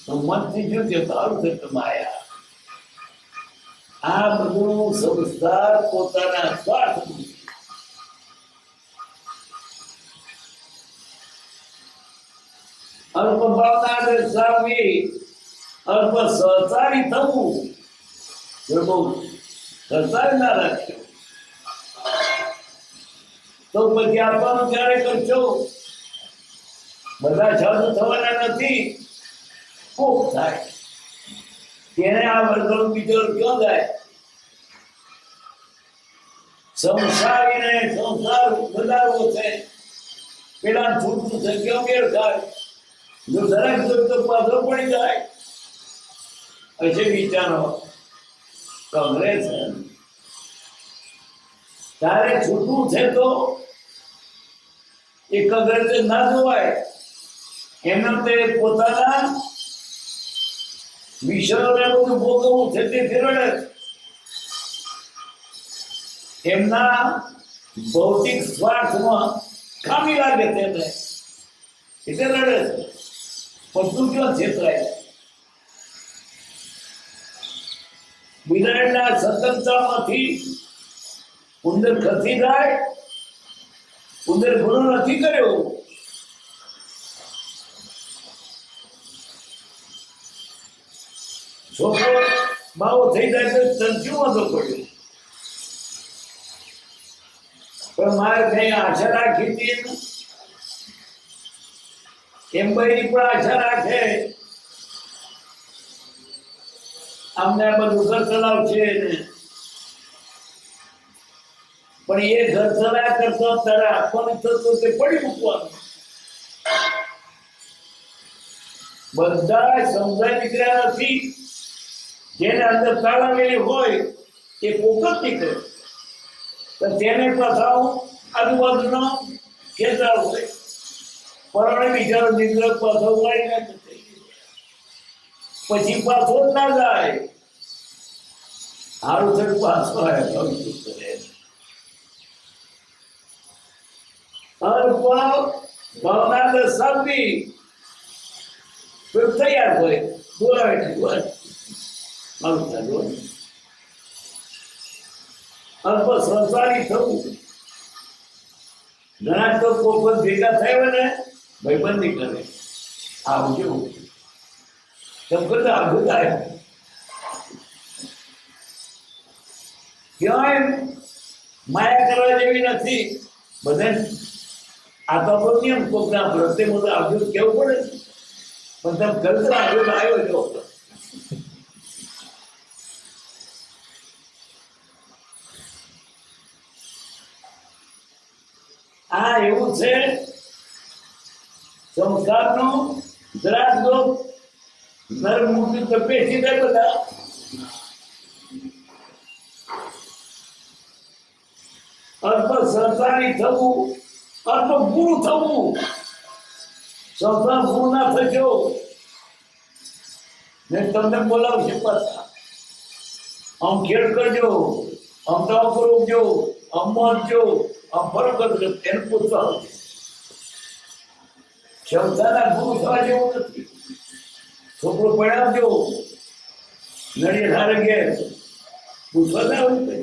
તો મનથી શું છે સારું છે તમે આયા. આ બધું સંસાર પોતાના સ્વાર્થનું છે. અલ્પ ભાવના દર્શાવવી, અલ્પ સહચારી થવું. જો બહુ સહચારી ના રાખ્યો તો પછી આપવાનું ક્યારે કરશો? બધા સાધુ થવાના નથી. કોક થાય તેને આ વર્ગનો બીજો ક્યાં જાય? સંસારીને સંસાર વધારવો છે, પેલા છૂટું છે ક્યાં મેળ થાય? જો દરેક જોઈ તો પાછળ પડી જાય. હશે વિચારો કોંગ્રેસ તારે છૂટવું છે તો એ કોંગ્રેસ ના જોવાય. એમને તે પોતાના વિષયોને બધું ભોગવવું છે તે રડે. એમના ભૌતિક સ્વાર્થમાં ખામી લાગે તેને એટલે રડે છે. બધું ક્યાં છેતરાય? બિલાડીના સ્વતંત્રતામાંથી ઉંદર ખસી જાય. ઉંદર ગુનો નથી કર્યો, છોકરો બાવો થઈ જાય તો તરસ્યું વાંધો પડ્યો. પણ મારે કઈ આશા રાખી હતી એમ બહેરી પણ આશા રાખે અમને આ બધું ઘર ચલાવશે ને. પણ એ ઘર ચલાવ્યા કરતો તારે આપવાનું થતું તે પડી મૂકવાનું. બધા સમજાય નીકળ્યા નથી. જેને અંદર તાળાવેલી હોય એ કોક જ નીકળે. તો તેને પાછા આજુબાજુનો ખેતર હોય પરણે બિચારો નિગ્રહ પાછો વાળી નાખે પછી પાછો જ ના જાય. હારું થયું પાછો આવ્યો ભાવના સાબી તૈયાર હોય બોલાવે મારું થયું અલ્પ સંસારી થવું. ઘણા તો કોઈ ભેગા થયા હોય ને ભાઈબંધી કરે આવજો તેમ કરતા આગળ થાય ક્યાંય માયા કરવા જેવી નથી. બધાને આ તો આપણો નિયમ કોકના પ્રત્યે બધું આવજો કેવું પડે પણ તમે કરતા આગળ આવ્યો જો. આ એવું છે સંસ્કારનું જરાક જો નર મૂર્તિ તપેસી દે બધા અલ્પ સંસારી થવું અલ્પ ગુરુ થવું. સંસાર ગુરુ ના થજો ને તમને બોલાવશે પાછા આમ ખેડ કરજો આમ તાવ કરજો આમ મોજજો આમ ફરક કરજો એને પૂછવા આવશે. ક્ષમતાના ગુરુ થવા જેવું નથી. છોકરો પડાવજો નડિયાદ હારે ઘેર પૂછવા ના હોય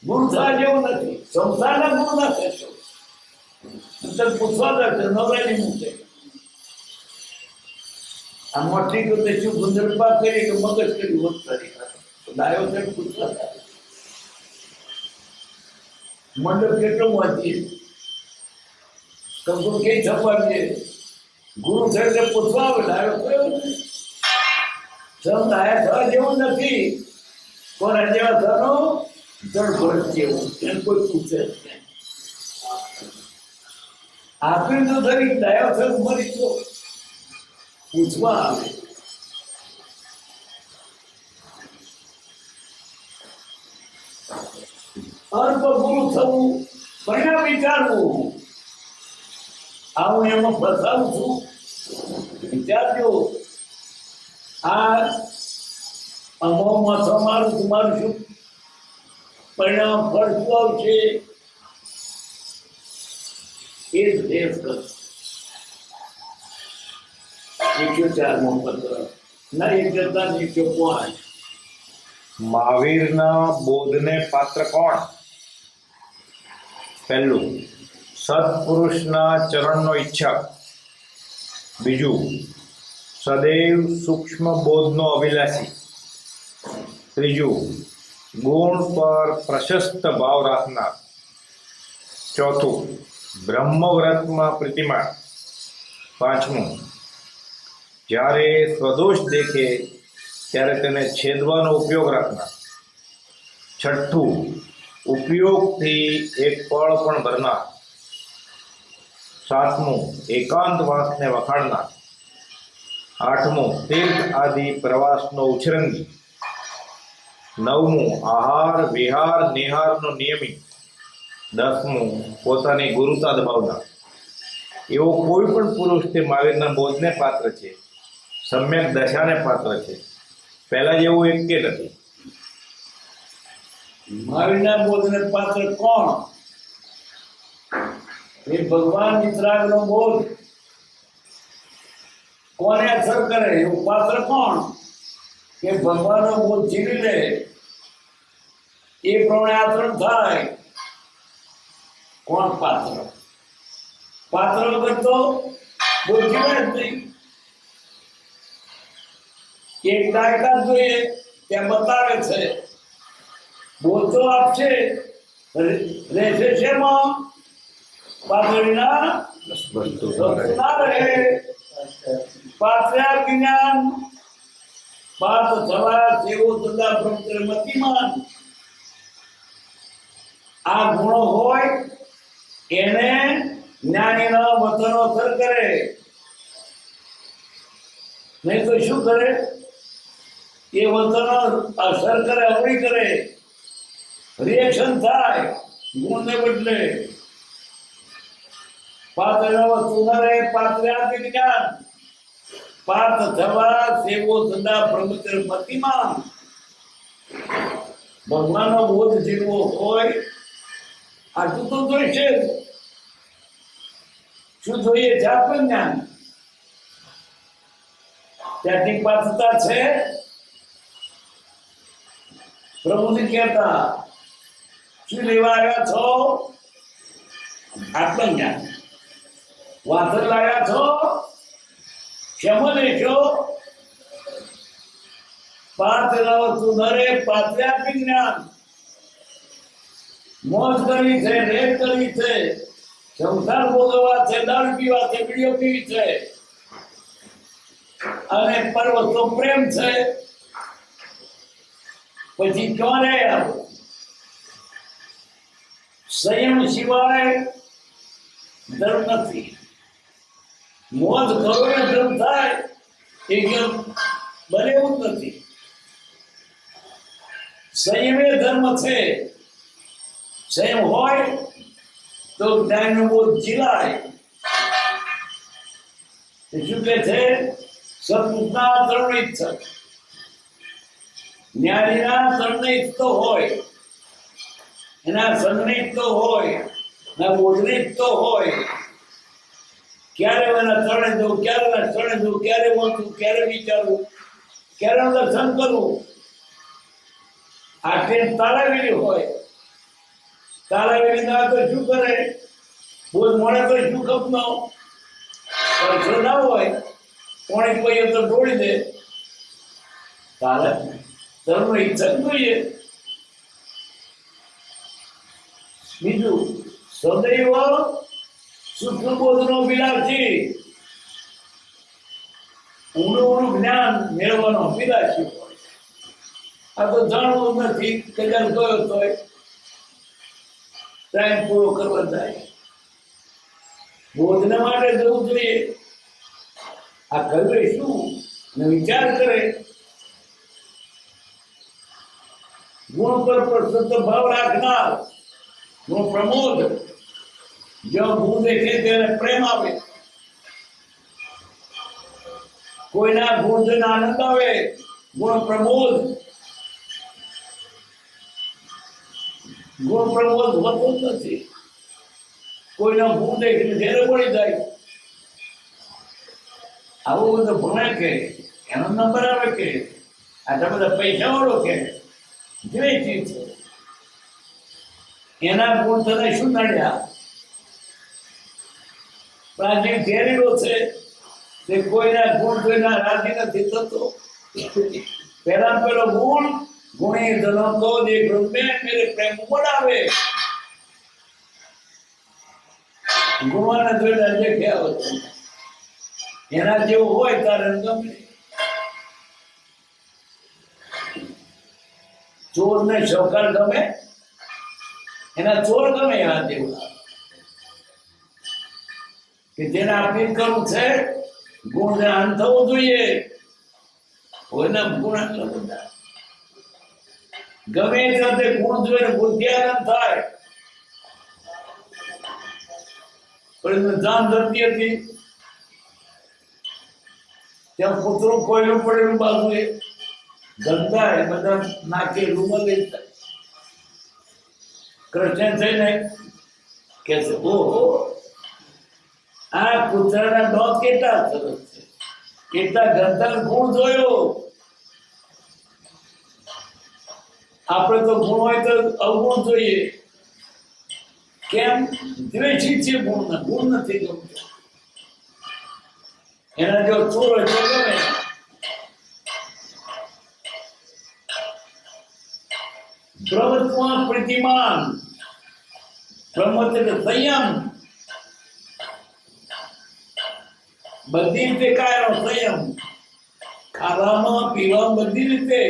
ગુરુ થવા જેવું નથી. સંસારના ગુરુ ના થશો પૂછવા દે નવરાની મૂકે આ મોટી કરતે શું ગુંદરપા કરી કે મગજ કરી હોત કરી લાયો છે પૂછવા મંડળ કેટલો વાંચીએ કંકુ કે છપાવીએ ગુરુ થયો એટલે પૂછવા આવે લાયો થયો સંત આયા થવા જેવું નથી. કોના જેવા થવાનો જળભરત જેવું એને કોઈ પૂછે આપી તો થવી દયા થયું મરી તો પૂછવા આવે. અલ્પ ગુરુ થવું પરિણામ વિચારવું. હું એમાં ફસાવું છું વિચારજો. આ અમો માથો મારું તમારું શું પરિણામ ફળ શું આવશે એ જ દેશ કરશે. 104મો પત્ર ના 105. મહાવીરના બોધને પાત્ર કોણ? પહેલું, સત્પુરુષના ચરણનો ઈચ્છક. બીજું, સદૈવ સૂક્ષ્મ બોધનો અભિલાષી. ત્રીજું, ગુણ પર પ્રશસ્ત ભાવ રાખનાર. ચોથું, બ્રહ્મવ્રતમાં પ્રીતિમાન. પાંચમું, જ્યારે સ્વદોષ દેખે ત્યારે તેને છેદવાનો ઉપયોગ રાખનાર. છઠ્ઠું, ઉપયોગથી એક પળ પણ ભરનાર. સાતમું, એકાંતવાસને વખાણનાર. આઠમું, તીર્થ આદિ પ્રવાસનો ઉછરંગી. નવમું, આહાર વિહાર નિહારનો નિયમિત. 10મું, પોતાની ગુરુતા દબાવનાર. એવો કોઈ પણ પુરુષ તે મહાવીરના બોધને પાત્ર છે, સમ્યક દશાને પાત્ર છે. પહેલા જેવું એક કે નથી. મહાવીરના બોધને પાત્ર કોણ? એ ભગવાન વિતરાગનો બોધ કોને અસર કરે એવું પાત્ર કોણ? કે ભગવાનનો બોધ જીવી લે એ પ્રમાણે આચરણ થાય. કોણ પાત્ર? પાત્ર વગર તો બોધ જીવે જ નહીં. એક દાયકા જોઈએ ત્યાં બતાવે છે બોધ તો આપશે રહેશે શેમાં? પાતળીના ના રહે. પાત્રા જ્ઞાન પાત થવા સેવો સદા ભક્ત મતિમાન. આ ગુણો હોય એને જ્ઞાનીના વચનો અસર કરે. નહીં તો શું કરે એ વતનો અસર કરે, અવળી કરે, રિએક્શન થાય ગુણને બદલે. પાત્ર સુનરે પાત્ર આપી જ્ઞાન પાર્થ થવા સેવો સદા પ્રભુત્ર મતિમાં. ભગવાનનો બોધ જીવવો હોય આટલું તો જોઈશે. શું જોઈએ છે આત્મજ્ઞાન. ત્યાંથી પાત્રતા છે પ્રભુને કહેતા શું લેવા આવ્યા છો? આત્મજ્ઞાન. વાસર લાવ્યા છો? ક્ષમ લેશો? પાત્ર સુનરે પાત્ર આપી જ્ઞાન. મોજ કરવી છે, રેત કરવી છે, સંસાર ભોગવવા છે, દારૂ પીવા છે, બીડીઓ પીવી છે, અને પર્વતો પ્રેમ છે, પછી ક્યારે આવો? સંયમ સિવાય ધર્મ નથી. મોજ કરો ને ધર્મ થાય એકદમ બને એવું જ નથી. સંયમે ધર્મ છે. સંયમ હોય તો જ્ઞાનનો બોધ જીલાય. શું કે છે? સપૂતના તરુણિત છે. જ્ઞાનીના તરુણિત તો હોય, એના સંગણિત તો હોય, ના બોધનિત તો હોય. ક્યારે એના તરણે જવું, ક્યારે એના તરણે જવું, ક્યારે વાંચવું, ક્યારે વિચારવું, ક્યારે દર્શન કરવું, આ ટ્રેન તાલાવેલી હોય. તાલાવેલી ના તો શું કરે? બોધ મળે તો શું કપનો પૈસો ના હોય, કોણી કોઈ તો દોડી દે. તારે ધર્મ ઈચ્છા જોઈએ. બીજું સદૈવ સૂક્ષ્મ બોધનો વિલાસી, ઊંડું જ્ઞાન મેળવવાનો વિલાસી હોય. આ તો જાણવું નથી, કદાચ ગયો તોય ટાઈમ પૂરો કરવા જાય. બોધને માટે જવું જોઈએ. આ કવિએ શું ને વિચાર કરે, ગુણ પર સતત ભાવ રાખનાર, ગુણ પ્રમોદ. જ્યાં ગુણ દેખે તેને પ્રેમ આવે, કોઈના ગુણ જોઈને આનંદ આવે, ગુણ પ્રમોદ. ગુણ પ્રમોદ હોતો જ નથી. કોઈના ગુણ દેખીને ઘેરે પડી જાય. આવું બધું ભણે કે એનો નંબર આવે કે આટલા બધા પૈસા વાળો કે જે ચીજ છે એના ગુણ તને શું નડ્યા? પણ આ જે ઘેરેલો છે તે કોઈના ગુણ જોઈને રાજી નથી થતો. પહેલા પેલો ગુણ ગુણી ધનો કો દેખ રૂપે મેરે પ્રેમ બનાવે. ગુણવાને જોઈને જે ખ્યાલ હતો એના જેવું હોય તારે ગમે. ચોર ને શોકાર ગમે, એના ચોર ગમે. આ જેવું કે જેને અપીલ કરવું છે ગુણ જ્ઞાન થવું જોઈએ. કોઈના ગુણ આટલા બધા ગમે તે ગુણ જોઈને બુદ્ધિઆનંદ થાય. પણ જાન ધરતી હતી ત્યાં કૂતરું કોયલું પડેલું બાજુએ ગંદા એ બધા નાખે રૂમલ. કૃષ્ણ થઈને કે છે ઓહો આ કૂતરાના ડોક કેટલા સરસ છે, કેટલા ગંદા ગુણ જોયો. આપણે તો ગુણ હોય તો અવગુણ જોઈએ. કેમ? દ્વેષિત છે ગુણ, ગુણ નથી ગમતો. એના જો ચોર હોય તો ગમે. પ્રવત્માં પ્રતિમાન, પ્રમત એટલે સંયમ. બધી રીતે કાયનો સંયમ, ખાવામાં પીવામાં બધી રીતે.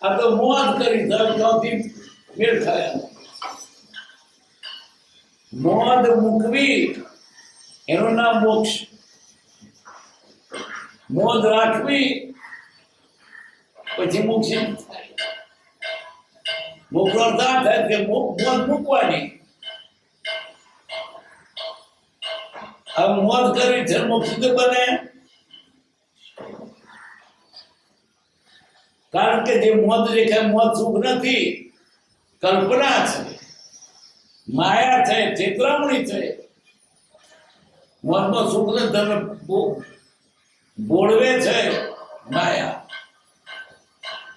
આ તો મોજ કરી ધરથી મેળ ખાયા. મોજ મૂકવી એનું નામ મોક્ષ. મોજ રાખવી પછી મુક્ષી મોકળો ના થાય કે મોજ મૂકવાની. હવે મોજ કરી છે મુક્ષી તો બને, કારણ કે જે મોજ દેખાય મોજ સુખ નથી, કલ્પના છે, માયા છે, ચેતરામણી છે. મોજનો સુખ ને તમે બોળવે છે માયા,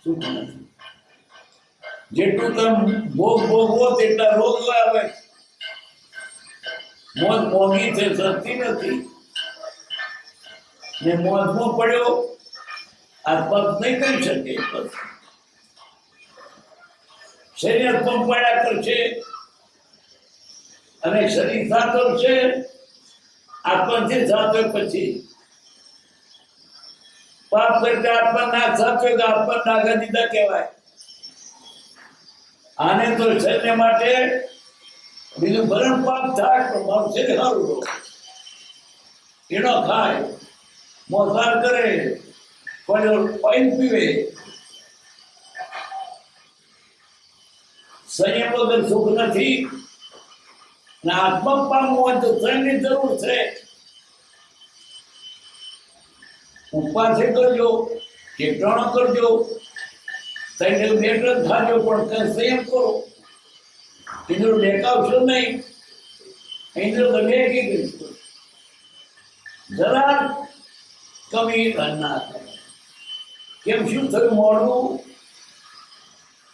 સુખ નથી. જેટલું તમે ભોગવો તેટલા રોગ આવે. મોજ મોંઘી છે, સસ્તી નથી. ને મોજમાં પડ્યો આત્મા નહીં કરી શકે. શરીર પંપાયા કરશે અને શરીર સાચવશે, આત્માથી સાચવે પછી પાપ કરતા આત્મા ના સાચવે તો આત્મા નાગા દીધા કહેવાય. આને તો શરીર માટે બીજું ભરણ પાપ થાય પણ મારું શરીર સારું રહો. એનો ખાય, મોસાર કરે, પાણી પીવે. સંયમ વગર સુખ નથી. ને આત્મા પામવું હોય તો સંયમની જરૂર છે. ઉપવાસ કરજો, ચેતવણો કરજો, સંયમ બેટર થાજો, પણ સંયમ કરો. ઇન્દ્ર દેખાવશો નહીં. ઇન્દ્ર તમે કી કરીશું જરા કમી ના કરે. કેમ શું થયું મોડું?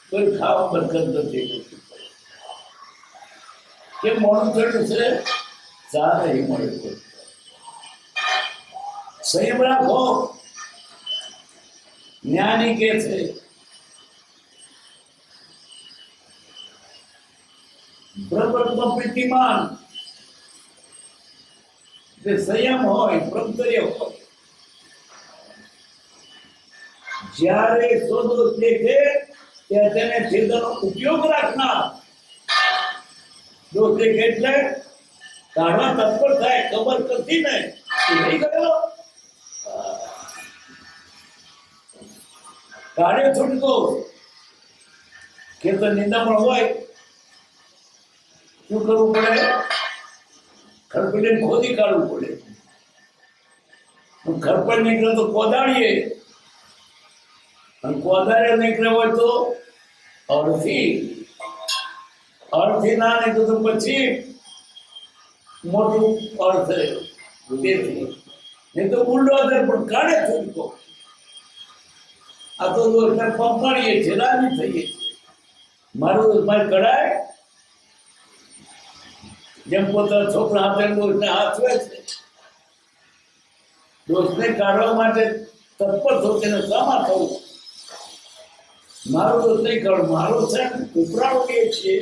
કોઈ ખાવા બરકત નથી. કેમ મોડું થયું છે? ચા નહીં મળે. સંયમ રાખો. જ્ઞાની કે છે બ્રહ્મ પ્રીતિમાન, જે સંયમ હોય, બ્રહ્મચર્ય હોય. જ્યારે સોદો દેખે ત્યારે તેને છેદનો ઉપયોગ રાખનાર. દોષ દેખે એટલે કાઢવા તત્પર થાય. ખબર કરતી નહીં નહીં ગયો કાઢે છૂટકો. ખેતર નિંદામણ હોય, શું કરવું પડે? ખરપડીને ખોદી કાઢવું પડે. ખરપડ નીકળે તો કોદાળીએ, અને કોદાળે નીકળે હોય તો અડથી ના નીકળે તો પછી મોટું અર્થ તેથી નહીં તો બુલડોઝર પણ કાઢે છૂટકો. આ તો પંપાડીએ છીએ, રાજી થઈએ છીએ. મારી કઢાય જેમ પોતાના છોકરા હાથે દોષને હાથવે છે. દોષને કાઢવા માટે તત્પર થવું, તેને સામા થવું. મારું દોષ નહીં કાઢું, મારો છે ઉપરાણો કે છીએ.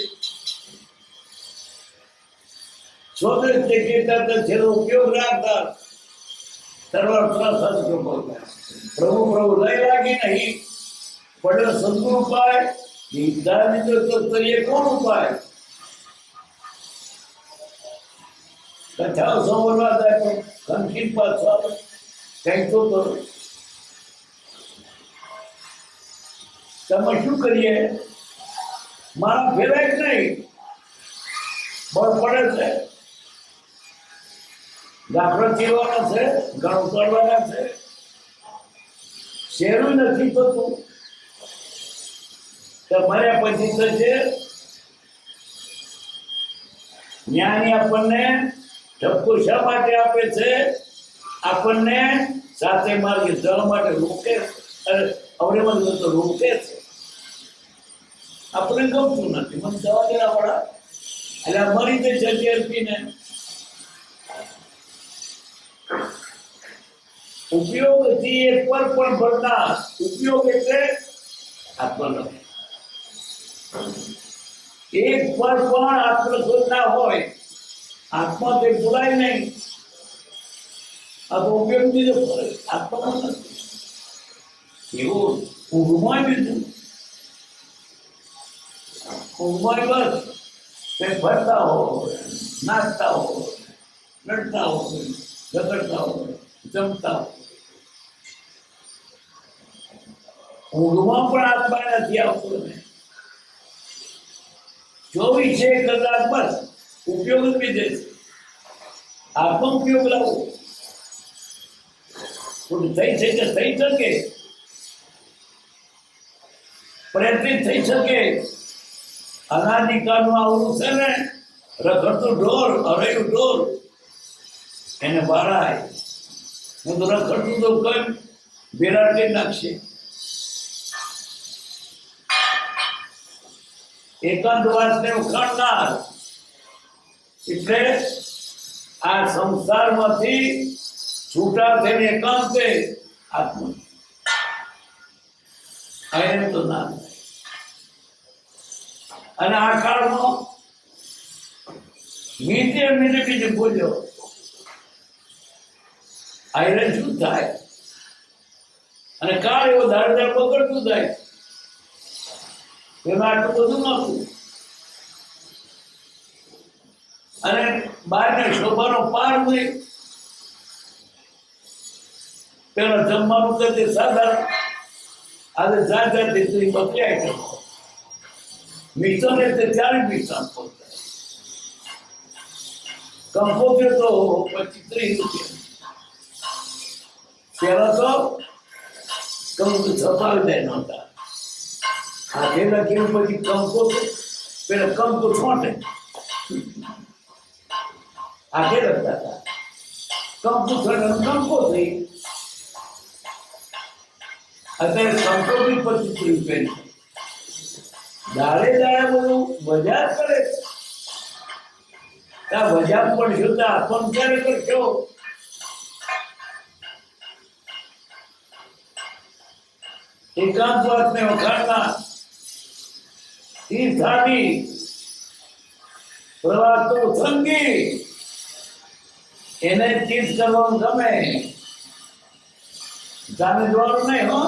સ્વદેશ જે કહેતા હતા જેનો ઉપયોગ રાખતા તરવાર ત્રાસ પ્રભુ પ્રભુ લઈ લાગી નહીં. પડ્યો સંતુ ઉપાય, નિર્ધારિત કરીએ કોણ ઉપાય? કથાઓ સાંભળવા જાય તો ખનખીન પાછો આવે, કંઈક તો કરો. તમે શું કરીએ? મારા ફેરાય જ નહીં, બળ પડે છે. દાખલો ચીરવાનો છે, ઘણું કરવાના છે. શેરું નથી થતું. તમારા પછી થશે. જ્ઞાની આપણને ઠપકો શા માટે આપે છે? આપણને સાથે માર્ગે જવા માટે રોકે. અવરેમાં તો રોકે છે. આપણે ગમતું નથી, મને જવા દેવા વાળા એટલે મરી તે જગ્યા અર્પીને. ઉપયોગથી એક પર પણ ભરનાર. ઉપયોગ એટલે આત્મનો એક પર પણ આત્મશોધ ના હોય, આત્મા તે બોલાય નહીં. આ તો ઉપયોગ બીજો આત્મા નથી. એવું ઊંઘમાં બીજું ઊંઘમાં બસ કંઈ ફરતા હોય, નાચતા હોય, લડતા હોય, ઝઘડતા હોય, જમતા હોય. ઊંઘમાં પણ આત્મા નથી આવતો ને 24 કલાક બસ ઉપયોગ જ બીજે છે. આત્મ ઉપયોગ લાવો થોડું થઈ શકે પ્રયત્ન થઈ શકે. અનાદિકાળનું આવું છે ને રખડતું ઢોર હરેયું ઢોર એને બાળાય હું તો રખડતું તો કઈ ભેરા કરી નાખશે. એકાંતવાસને ઉખાડનાર એટલે આ સંસારમાંથી છૂટા થઈને એકાંતે આત્મા એને તો ના થાય. અને આ કાળમાં મીઠે બીજે બોલ્યો આયરન શું થાય અને કાળ એવો દાડદાર બગડતું જાય એમાં આટલું બધું નહોતું. અને બહારને શોભાનો પાર હોય પેલા જમવાનું તો તે સાધારણ આજે જાત બકરી આઈટમ મિશ્રણ એટલે ત્યારે મિશ્રણ પહોંચાય. કંપોઝર તો 25-30 રૂપિયા પેલા તો કંકુ છપાવી દે નહોતા હાથે લખીને પછી કંકો પેલા કંકુ છોટે હાથે લખતા હતા. કંકુ છોટે કંકો થઈ અત્યારે કંકો બી 25 રૂપિયા દાડે બધું બજાર કરે છે. ત્યાં બજાર પડશો તો આપણ ક્યારે કરશો? એકાંતવાસને વખાણના તીર્થાની પ્રવાસ તો સંગી એને તીર્થ કરવાનું ગમે. જાને જોવાનું નહીં હો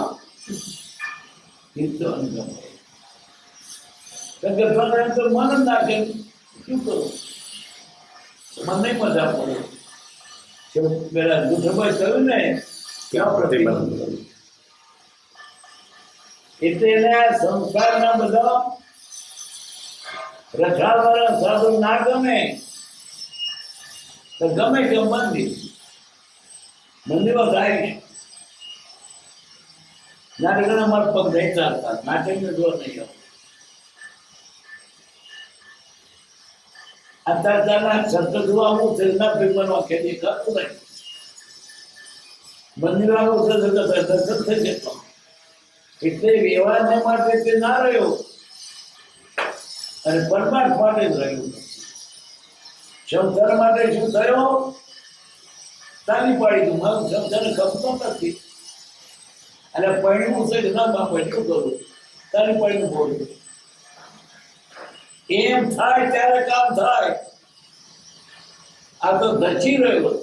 તીર્થ કરવાનું ગમે. તો મન જ નાખે શું કરું મને મજા પડે. પેલા ગુઠભાઈ કહ્યું ને ક્યાં પ્રતિબંધ કર્યું એટલે એને સંસારના બધા રખાવાળા સાધુ ના ગમે તો ગમે કે મંદિરમાં જાય નાટક અમારા પગ નહીં ચાલતા નાટકને જોર નહીં આવતો. અત્યારના શબ્દ જોવા હું થયેલા પેપરમાં ખેતી કરતું નહીં. મંદિર આવું દર્શન થઈ જતો એટલે વ્યવહારને માટે તે ના રહ્યો અને પરમાર્થ માટે જ રહ્યો. સંસાર માટે શું થયો તાલી પાડી દઉં મારું સંસારને ગમતો નથી અને પૈણું છે કે ના બાપા શું કરું તાલી પાડીને બોલ્યું. એમ થાય ત્યારે કામ થાય. આ તો ધચી રહ્યો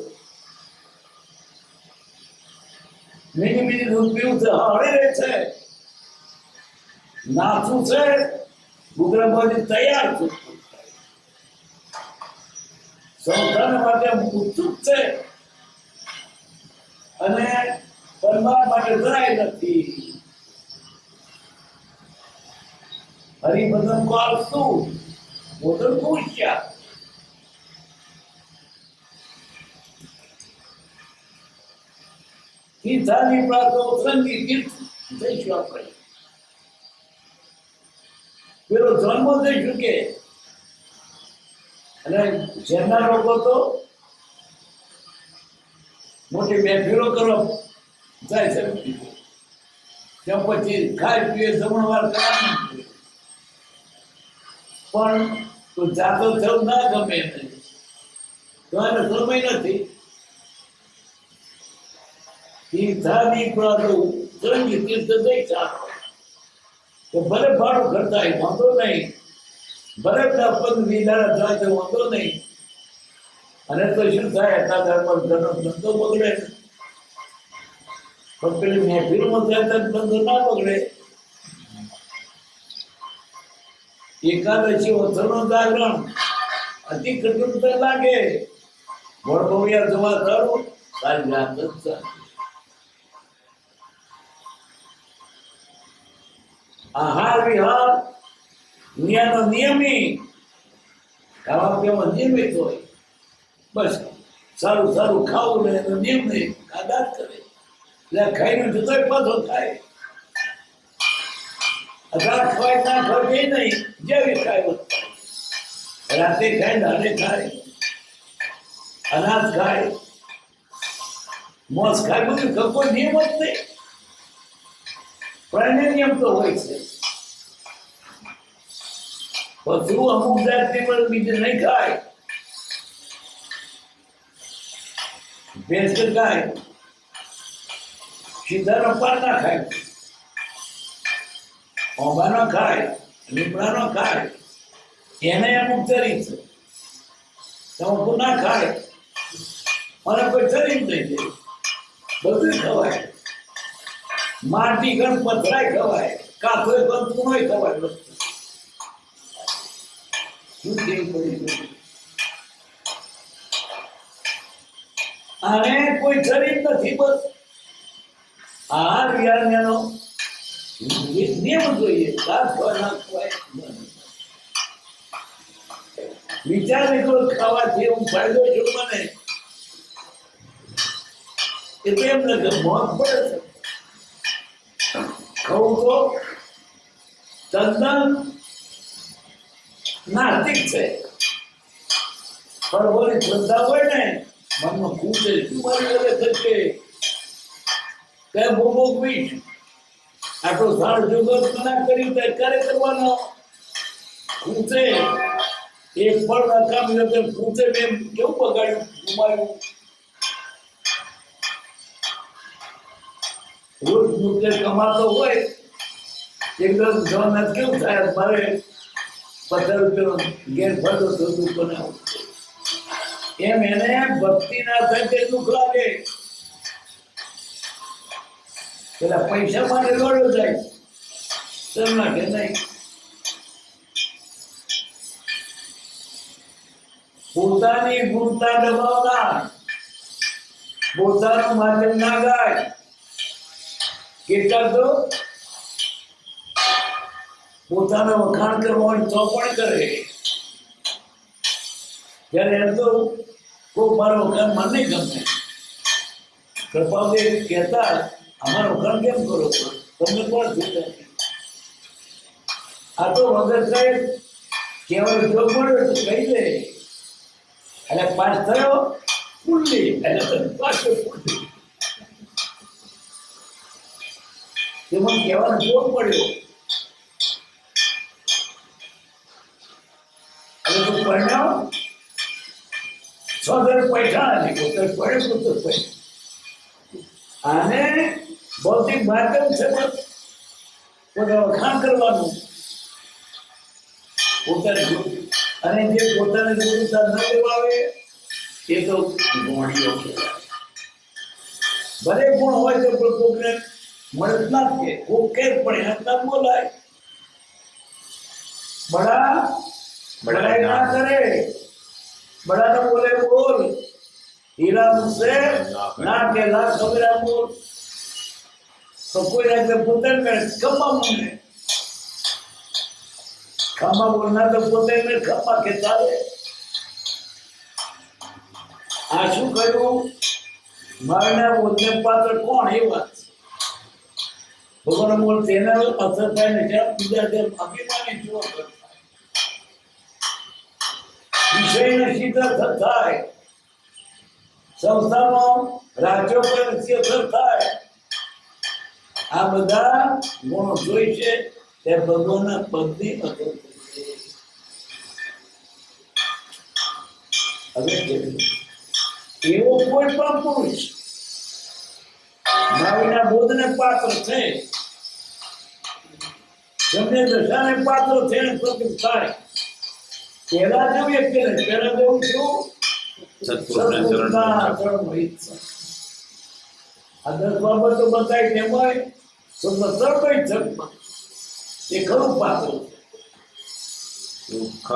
બીજી દૂધ પીવું છે હળી રહે છે નાચું છે ગુગરાબાજી તૈયાર છું. સંસાર માટે ઉત્સુક છે અને પરમાત્મા માટે જરાય નથી. હરિભજન કાલ શું મોદન પૂછ્યા તીર્થાની પ્રાતો સંગી તીર્થ જઈશું આપણે. પેલો જન્મ જઈશું કે અને જેના લોકો તો મોટી મહેફિલો કરવા જાય છે ત્યાં પછી ખાય પીએ જમણવાર કરવાનું પણ તો જાતો થયું ના ગમે તો એને સમય નથી. તીર્થાની પ્રાતો સંગી તીર્થ જઈ ચાલો તો ભલે ભાડું કરતા હોય વાંધો નહીં, ભલે 10-15 વીઘા જાય તો વાંધો નહીં. અને તો શું થાય એટલા ધર્મ ઘરનો ધંધો બગડે પણ પેલી મહેફિલમાં જાય તો ધંધો ના બગડે. એકાદશી ઓથરનો જાગરણ અતિ કટુકતા લાગે વડભવિયા જવા કરું તારી રાત જ ચાલે. આહાર વિહાર નિયમનો નિયમી ખાવા પીવામાં નિયમિત હોય. બસ સારું સારું ખાવું ને એનો નિયમ નહીં, આદાત કરે એટલે ખાઈને જતોય પાછો ખાય. અઢાર ખવાય ના ખવાય કઈ નહીં, જેવી ખાય રાતે ખાય, દાડે ખાય, અનાજ ખાય, મોસ ખાય, બધું કોઈ નિયમ જ નહીં. પણ એને નિયમ તો હોય છે. પશુ અમુક જાતની પણ બીજે નહીં ખાય. ભેંસ કે ગાય સીધાનો પાન ના ખાય, ઓંબાનો ખાય, લીમડાનો ખાય, એને અમુક ચરી છે. તમાકુ ના ખાય અને કોઈ ચરી જ નહીં જાય. બધું ખવાય. માટી ગણ પથરાય ખવાય, કાથોય કંકુનોય ખવાય. શું કેવું પડી? આને કોઈ શરીર નથી. બસ આહાર વિહારનો નિયમ જોઈએ. વિચાર નીકળો ખાવાથી હું ફાયદો છું મને, એ તો એમ ને મોત પડે છે. ખાવું તો તદ્દન નાસ્તિક છે. પણ બોલી શ્રદ્ધા હોય ને મનમાં પૂછે શું મારી વગર થશે કે ભોગવીશ. આટલો સારો જગત ના કર્યું તો ક્યારે કરવાનો? પૂછે એક પણ નકામી વગર પૂછે મેં કેવું બગાડ્યું, ગુમાવ્યું. રોજ મુદ્દે કમાતો હોય એકદમ જવાના કેવું થાય? મારે 50 રૂપિયાનો ગેર ફાયદો થતું બનાવું. એમ એને ભક્તિ ના થાય તે દુઃખ લાગે. પેલા પૈસા માટે દોડ્યો જાય તેમ લાગે નહીં. પોતાની ગુણતા દબાવનાર, પોતાનું માધ્યમ ના ગાય. કેટલાક તો પોતાનો વખાણ કરવાની તો પણ કરે. ત્યારે એમ તો કોઈ મારો વખાણ મને નહીં ગમે. કૃપાદેવ કહેતા અમારો વખાણ કેમ કરો છો? તમને કોણ થયું? આ તો વગર સાહેબ કહેવાય જો મળ્યો તો કહી દે. એટલે પાસ થયો ફૂલી, એટલે પાછો ફૂલી. તેમાં કહેવાનો જોર પડ્યો. હવે તું પરણાવ 6,000 પૈસા નથી, પોતે પડે પોતે પૈસા. આને ભૌતિક માધ્યમ છે, પણ પોતે વખાણ કરવાનું પોતાની. અને જે પોતાની જરૂરતા ન લેવાવે એ તો ગોળીઓ કહેવાય. ભલે ગુણ હોય તો પણ કોકને મળે જ ના કે કોક કે પણ એના નામ બોલાય. બડા ના કરે, બડા ને બોલે બોલ. હીરા મુસે ના કે લાખ ખબરા બોલ. તો કોઈ રાતે પોતે ખમ્મા મને ખમ્મા બોલના તો પોતે મેં ખમ્મા કે ચાલે. આ શું કહ્યું? મારના બોલને પાત્ર કોણ? એ વાત ભગવાન બોલ તેના અસર થાય ને જ્યાં બીજા જેમ અભિમાની જોવા કરતા વિષયને સીધા થાય. સંસ્થામાં રાજ્યો પર અસર થાય. આ બધા ગુણો જોઈ છે તે ભગવાનના પદની અસર હવે એવો કોઈ પણ પુરુષ નાવીના બોધને પાત્ર છે, જેમને દશાને પાત્ર છે ને પ્રતિક થાય. પેલા જેવું એક કે પેલા જેવું શું સત્પુરુષના ચરણ હોય છે. આ 10 બાબતો બતાવી તેમાં સર્વૈ જન્મ એ ખરું પાત્ર છે. દુઃખ